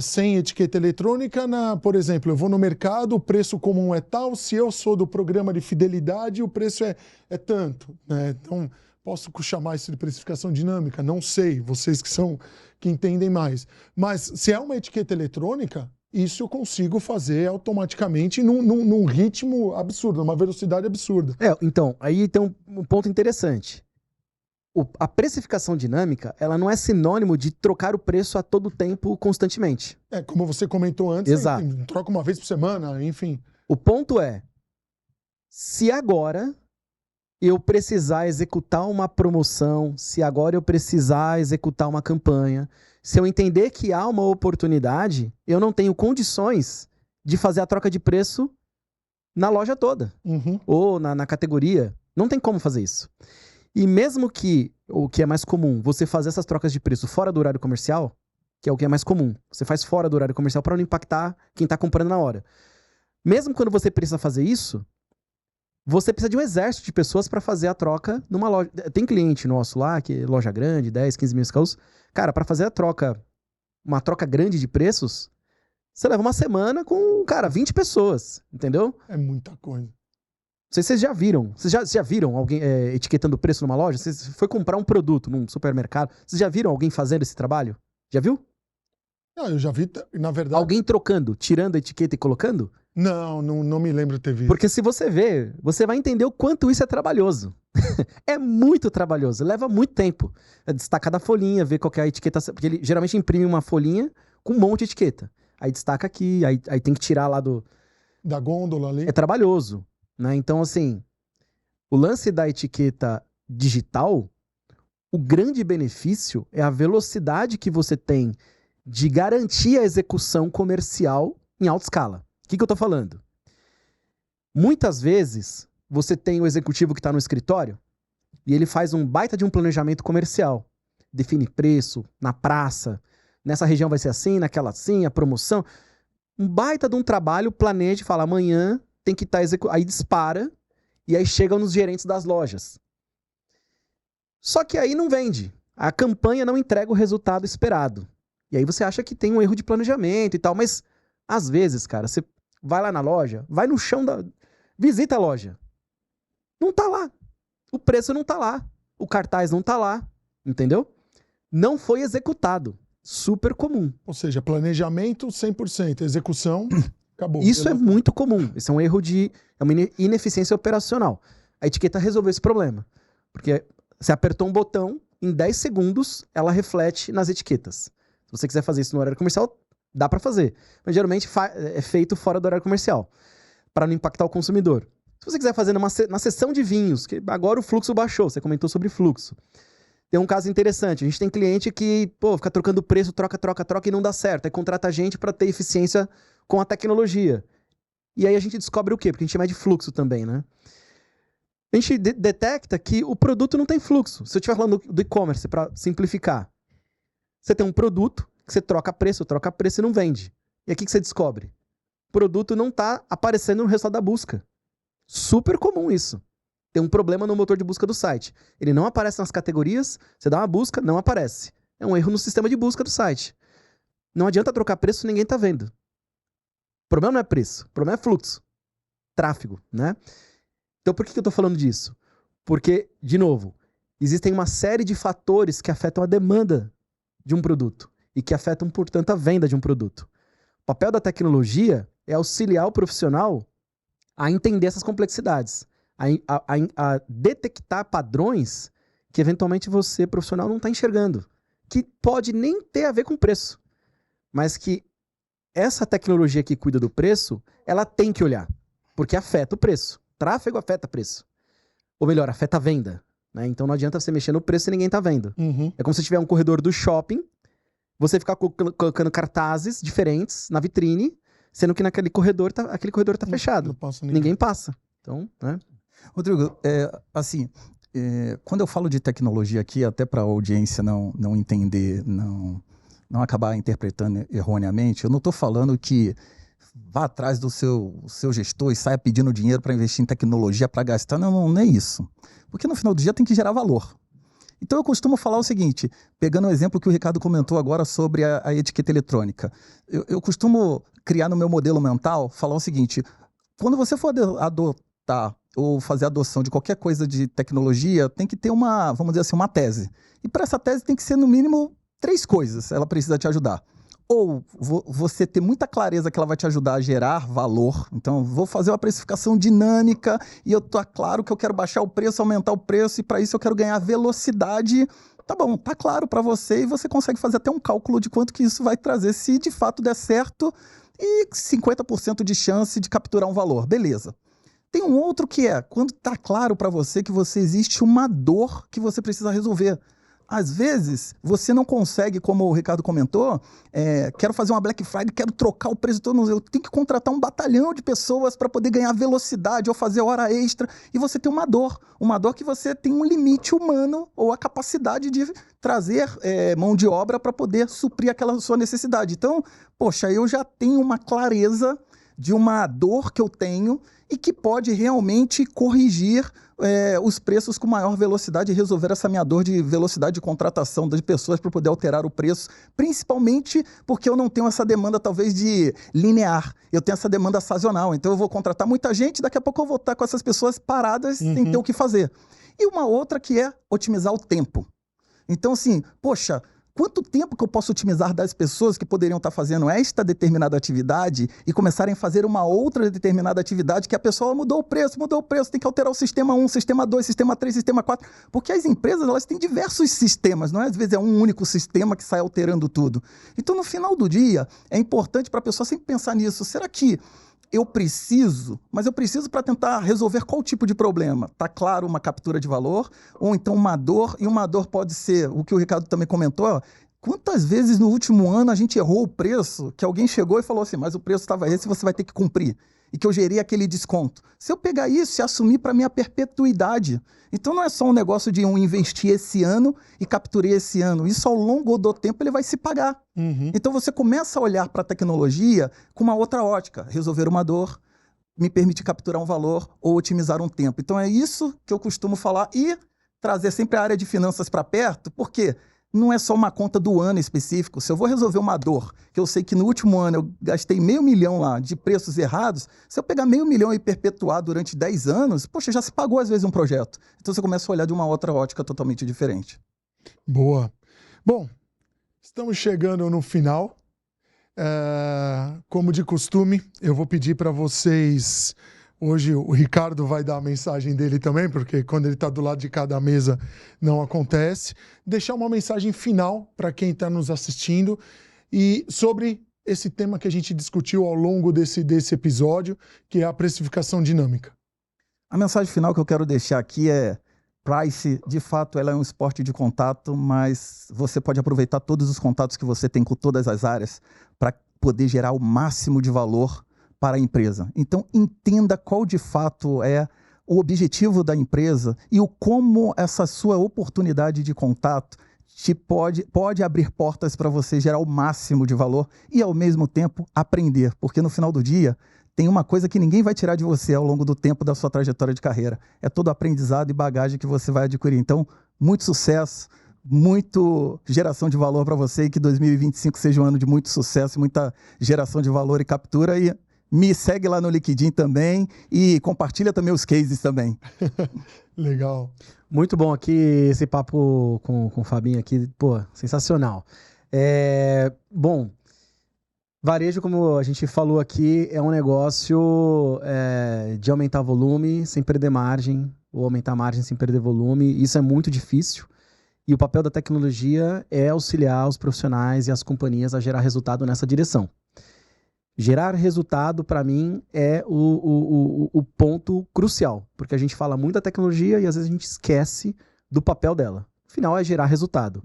sem etiqueta eletrônica, por exemplo, eu vou no mercado, o preço comum é tal, se eu sou do programa de fidelidade, o preço é tanto, né? Então, posso chamar isso de precificação dinâmica? Não sei, vocês que entendem mais. Mas se é uma etiqueta eletrônica, isso eu consigo fazer automaticamente num ritmo absurdo, numa velocidade absurda. Então, aí tem um ponto interessante. A precificação dinâmica, ela não é sinônimo de trocar o preço a todo tempo, constantemente. Como você comentou antes, Exato. Troca uma vez por semana, enfim. O ponto é, se agora eu precisar executar uma promoção, se agora eu precisar executar uma campanha, se eu entender que há uma oportunidade, eu não tenho condições de fazer a troca de preço na loja toda, ou na categoria. Não tem como fazer isso. E mesmo que, o que é mais comum, você fazer essas trocas de preço fora do horário comercial, que é o que é mais comum, você faz fora do horário comercial para não impactar quem está comprando na hora. Mesmo quando você precisa fazer isso, você precisa de um exército de pessoas para fazer a troca numa loja. Tem cliente nosso lá, que é loja grande, 10, 15 mil SKUs. Cara, para fazer uma troca grande de preços, você leva uma semana com, 20 pessoas, entendeu? É muita coisa. Não sei se vocês já viram. Vocês já viram alguém etiquetando preço numa loja? Você foi comprar um produto num supermercado. Vocês já viram alguém fazendo esse trabalho? Já viu? Não, eu já vi, na verdade... Alguém trocando, tirando a etiqueta e colocando? Não me lembro de ter visto. Porque se você ver, você vai entender o quanto isso é trabalhoso. É muito trabalhoso, leva muito tempo. É destacar da folhinha, ver qual que é a etiqueta... Porque ele geralmente imprime uma folhinha com um monte de etiqueta. Aí destaca aqui, aí tem que tirar lá da gôndola ali. É trabalhoso, né? Então, assim, o lance da etiqueta digital, o grande benefício é a velocidade que você tem de garantir a execução comercial em alta escala. O que eu tô falando? Muitas vezes, você tem o executivo que está no escritório e ele faz um baita de um planejamento comercial. Define preço, na praça, nessa região vai ser assim, naquela assim, a promoção. Um baita de um trabalho, planeja e fala, amanhã tem que estar executando. Aí dispara e aí chega nos gerentes das lojas. Só que aí não vende. A campanha não entrega o resultado esperado. E aí você acha que tem um erro de planejamento e tal, mas às vezes, cara, você vai lá na loja, vai no chão visita a loja. Não tá lá. O preço não tá lá. O cartaz não tá lá. Entendeu? Não foi executado. Super comum. Ou seja, planejamento 100%, execução, acabou. Isso é muito comum. Isso é um erro é uma ineficiência operacional. A etiqueta resolveu esse problema. Porque você apertou um botão, em 10 segundos, ela reflete nas etiquetas. Se você quiser fazer isso no horário comercial, dá para fazer. Mas geralmente é feito fora do horário comercial, para não impactar o consumidor. Se você quiser fazer na seção de vinhos, que agora o fluxo baixou, você comentou sobre fluxo. Tem um caso interessante, a gente tem cliente que, fica trocando preço, troca e não dá certo. Aí contrata a gente para ter eficiência com a tecnologia. E aí a gente descobre o quê? Porque a gente mede fluxo também, né? A gente detecta que o produto não tem fluxo. Se eu estiver falando do e-commerce, para simplificar, você tem um produto que você troca preço e não vende. E aqui que você descobre? O produto não está aparecendo no resultado da busca. Super comum isso. Tem um problema no motor de busca do site. Ele não aparece nas categorias, você dá uma busca, não aparece. É um erro no sistema de busca do site. Não adianta trocar preço, ninguém está vendo. O problema não é preço, o problema é fluxo. Tráfego, né? Então por que eu estou falando disso? Porque, de novo, existem uma série de fatores que afetam a demanda de um produto e que afetam, portanto, a venda de um produto. O papel da tecnologia é auxiliar o profissional a entender essas complexidades, a detectar padrões que, eventualmente, você, profissional, não está enxergando, que pode nem ter a ver com preço, mas que essa tecnologia que cuida do preço, ela tem que olhar, porque afeta o preço. Tráfego afeta preço. Ou melhor, afeta a venda. Né? Então não adianta você mexer no preço se ninguém está vendo. É como se tiver um corredor do shopping, você ficar colocando cartazes diferentes na vitrine, sendo que aquele corredor tá fechado. Ninguém passa. Então, né? Rodrigo, quando eu falo de tecnologia aqui, até para a audiência não entender, não acabar interpretando erroneamente, eu não estou falando que vá atrás do seu gestor e saia pedindo dinheiro para investir em tecnologia para gastar. Não é isso. Porque no final do dia tem que gerar valor. Então eu costumo falar o seguinte, pegando o exemplo que o Ricardo comentou agora sobre a etiqueta eletrônica. Eu costumo criar no meu modelo mental, falar o seguinte, quando você for adotar ou fazer adoção de qualquer coisa de tecnologia, tem que ter vamos dizer assim, uma tese. E para essa tese tem que ser no mínimo 3 coisas, ela precisa te ajudar. ou você ter muita clareza que ela vai te ajudar a gerar valor. Então, vou fazer uma precificação dinâmica e eu tô claro que eu quero baixar o preço, aumentar o preço, e para isso eu quero ganhar velocidade. Tá bom, tá claro para você, e você consegue fazer até um cálculo de quanto que isso vai trazer se de fato der certo, e 50% de chance de capturar um valor. Beleza. Tem um outro que é, quando tá claro para você que existe uma dor que você precisa resolver. Às vezes, você não consegue, como o Ricardo comentou, quero fazer uma Black Friday, quero trocar o preço todo mundo. Eu tenho que contratar um batalhão de pessoas para poder ganhar velocidade ou fazer hora extra. E você tem uma dor que você tem um limite humano ou a capacidade de trazer mão de obra para poder suprir aquela sua necessidade. Então, poxa, eu já tenho uma clareza de uma dor que eu tenho e que pode realmente corrigir os preços com maior velocidade e resolver essa minha dor de velocidade de contratação de pessoas para poder alterar o preço, principalmente porque eu não tenho essa demanda talvez de linear, eu tenho essa demanda sazonal, então eu vou contratar muita gente, daqui a pouco eu vou estar com essas pessoas paradas sem ter o que fazer. E uma outra que é otimizar o tempo. Então assim, poxa, quanto tempo que eu posso otimizar das pessoas que poderiam estar fazendo esta determinada atividade e começarem a fazer uma outra determinada atividade que a pessoa mudou o preço, tem que alterar o sistema 1, sistema 2, sistema 3, sistema 4, porque as empresas elas têm diversos sistemas, não é? Às vezes é um único sistema que sai alterando tudo. Então, no final do dia, é importante para a pessoa sempre pensar nisso. Será que eu preciso para tentar resolver qual tipo de problema? Tá claro, uma captura de valor, ou então uma dor, e uma dor pode ser, o que o Ricardo também comentou, quantas vezes no último ano a gente errou o preço, que alguém chegou e falou assim, mas o preço estava esse, você vai ter que cumprir, e que eu gerei aquele desconto. Se eu pegar isso e assumir para minha perpetuidade, então não é só um negócio de eu investir esse ano e capturei esse ano, isso ao longo do tempo ele vai se pagar. Então você começa a olhar para a tecnologia com uma outra ótica, resolver uma dor, me permitir capturar um valor ou otimizar um tempo. Então é isso que eu costumo falar e trazer sempre a área de finanças para perto, porque não é só uma conta do ano específico. Se eu vou resolver uma dor, que eu sei que no último ano eu gastei R$500 mil lá de preços errados, se eu pegar R$500 mil e perpetuar durante 10 anos, poxa, já se pagou às vezes um projeto. Então você começa a olhar de uma outra ótica totalmente diferente. Boa. Bom, estamos chegando no final. Como de costume, eu vou pedir para vocês... Hoje o Ricardo vai dar a mensagem dele também, porque quando ele está do lado de cada mesa não acontece. Deixar uma mensagem final para quem está nos assistindo e sobre esse tema que a gente discutiu ao longo desse episódio, que é a precificação dinâmica. A mensagem final que eu quero deixar aqui é: Price, de fato, ela é um esporte de contato, mas você pode aproveitar todos os contatos que você tem com todas as áreas para poder gerar o máximo de valor para a empresa. Então, entenda qual de fato é o objetivo da empresa e como essa sua oportunidade de contato pode abrir portas para você gerar o máximo de valor e, ao mesmo tempo, aprender. Porque, no final do dia, tem uma coisa que ninguém vai tirar de você ao longo do tempo da sua trajetória de carreira. É todo o aprendizado e bagagem que você vai adquirir. Então, muito sucesso, muito geração de valor para você e que 2025 seja um ano de muito sucesso, muita geração de valor e captura. E me segue lá no LinkedIn também e compartilha também os cases também. Legal. Muito bom aqui esse papo com o Fabinho aqui, pô, sensacional. Bom, varejo, como a gente falou aqui, é um negócio de aumentar volume sem perder margem, ou aumentar margem sem perder volume. Isso é muito difícil. E o papel da tecnologia é auxiliar os profissionais e as companhias a gerar resultado nessa direção. Gerar resultado, para mim, é o ponto crucial, porque a gente fala muito da tecnologia e às vezes a gente esquece do papel dela. Afinal, é gerar resultado.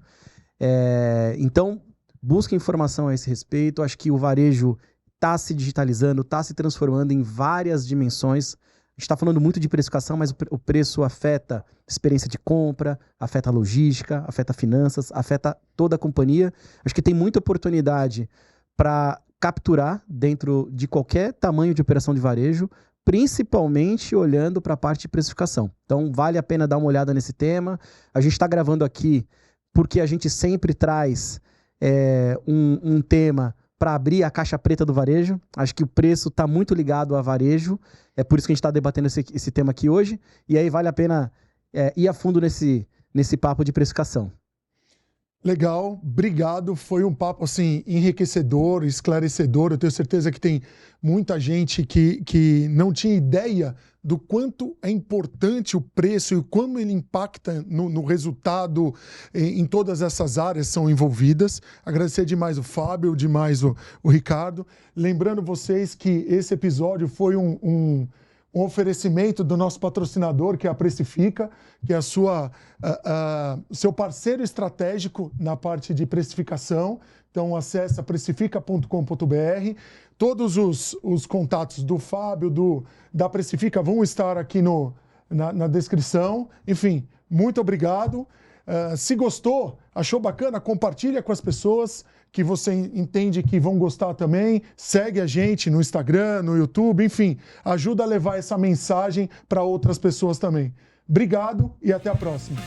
Então, busca informação a esse respeito. Acho que o varejo está se digitalizando, está se transformando em várias dimensões. A gente está falando muito de precificação, mas o preço afeta experiência de compra, afeta a logística, afeta finanças, afeta toda a companhia. Acho que tem muita oportunidade para capturar dentro de qualquer tamanho de operação de varejo, principalmente olhando para a parte de precificação. Então, vale a pena dar uma olhada nesse tema. A gente está gravando aqui porque a gente sempre traz um tema para abrir a caixa preta do varejo. Acho que o preço está muito ligado a varejo, é por isso que a gente está debatendo esse tema aqui hoje, e aí vale a pena ir a fundo nesse papo de precificação. Legal, obrigado. Foi um papo assim enriquecedor, esclarecedor. Eu tenho certeza que tem muita gente que não tinha ideia do quanto é importante o preço e como ele impacta no resultado em todas essas áreas que são envolvidas. Agradecer demais o Fábio, demais o Ricardo. Lembrando vocês que esse episódio foi um oferecimento do nosso patrocinador, que é a Precifica, que é seu parceiro estratégico na parte de precificação. Então, acesse precifica.com.br. Todos os contatos do Fábio, da Precifica, vão estar aqui na descrição. Enfim, muito obrigado. Se gostou, achou bacana, compartilha com as pessoas que você entende que vão gostar também. Segue a gente no Instagram, no YouTube, enfim, ajuda a levar essa mensagem para outras pessoas também. Obrigado e até a próxima.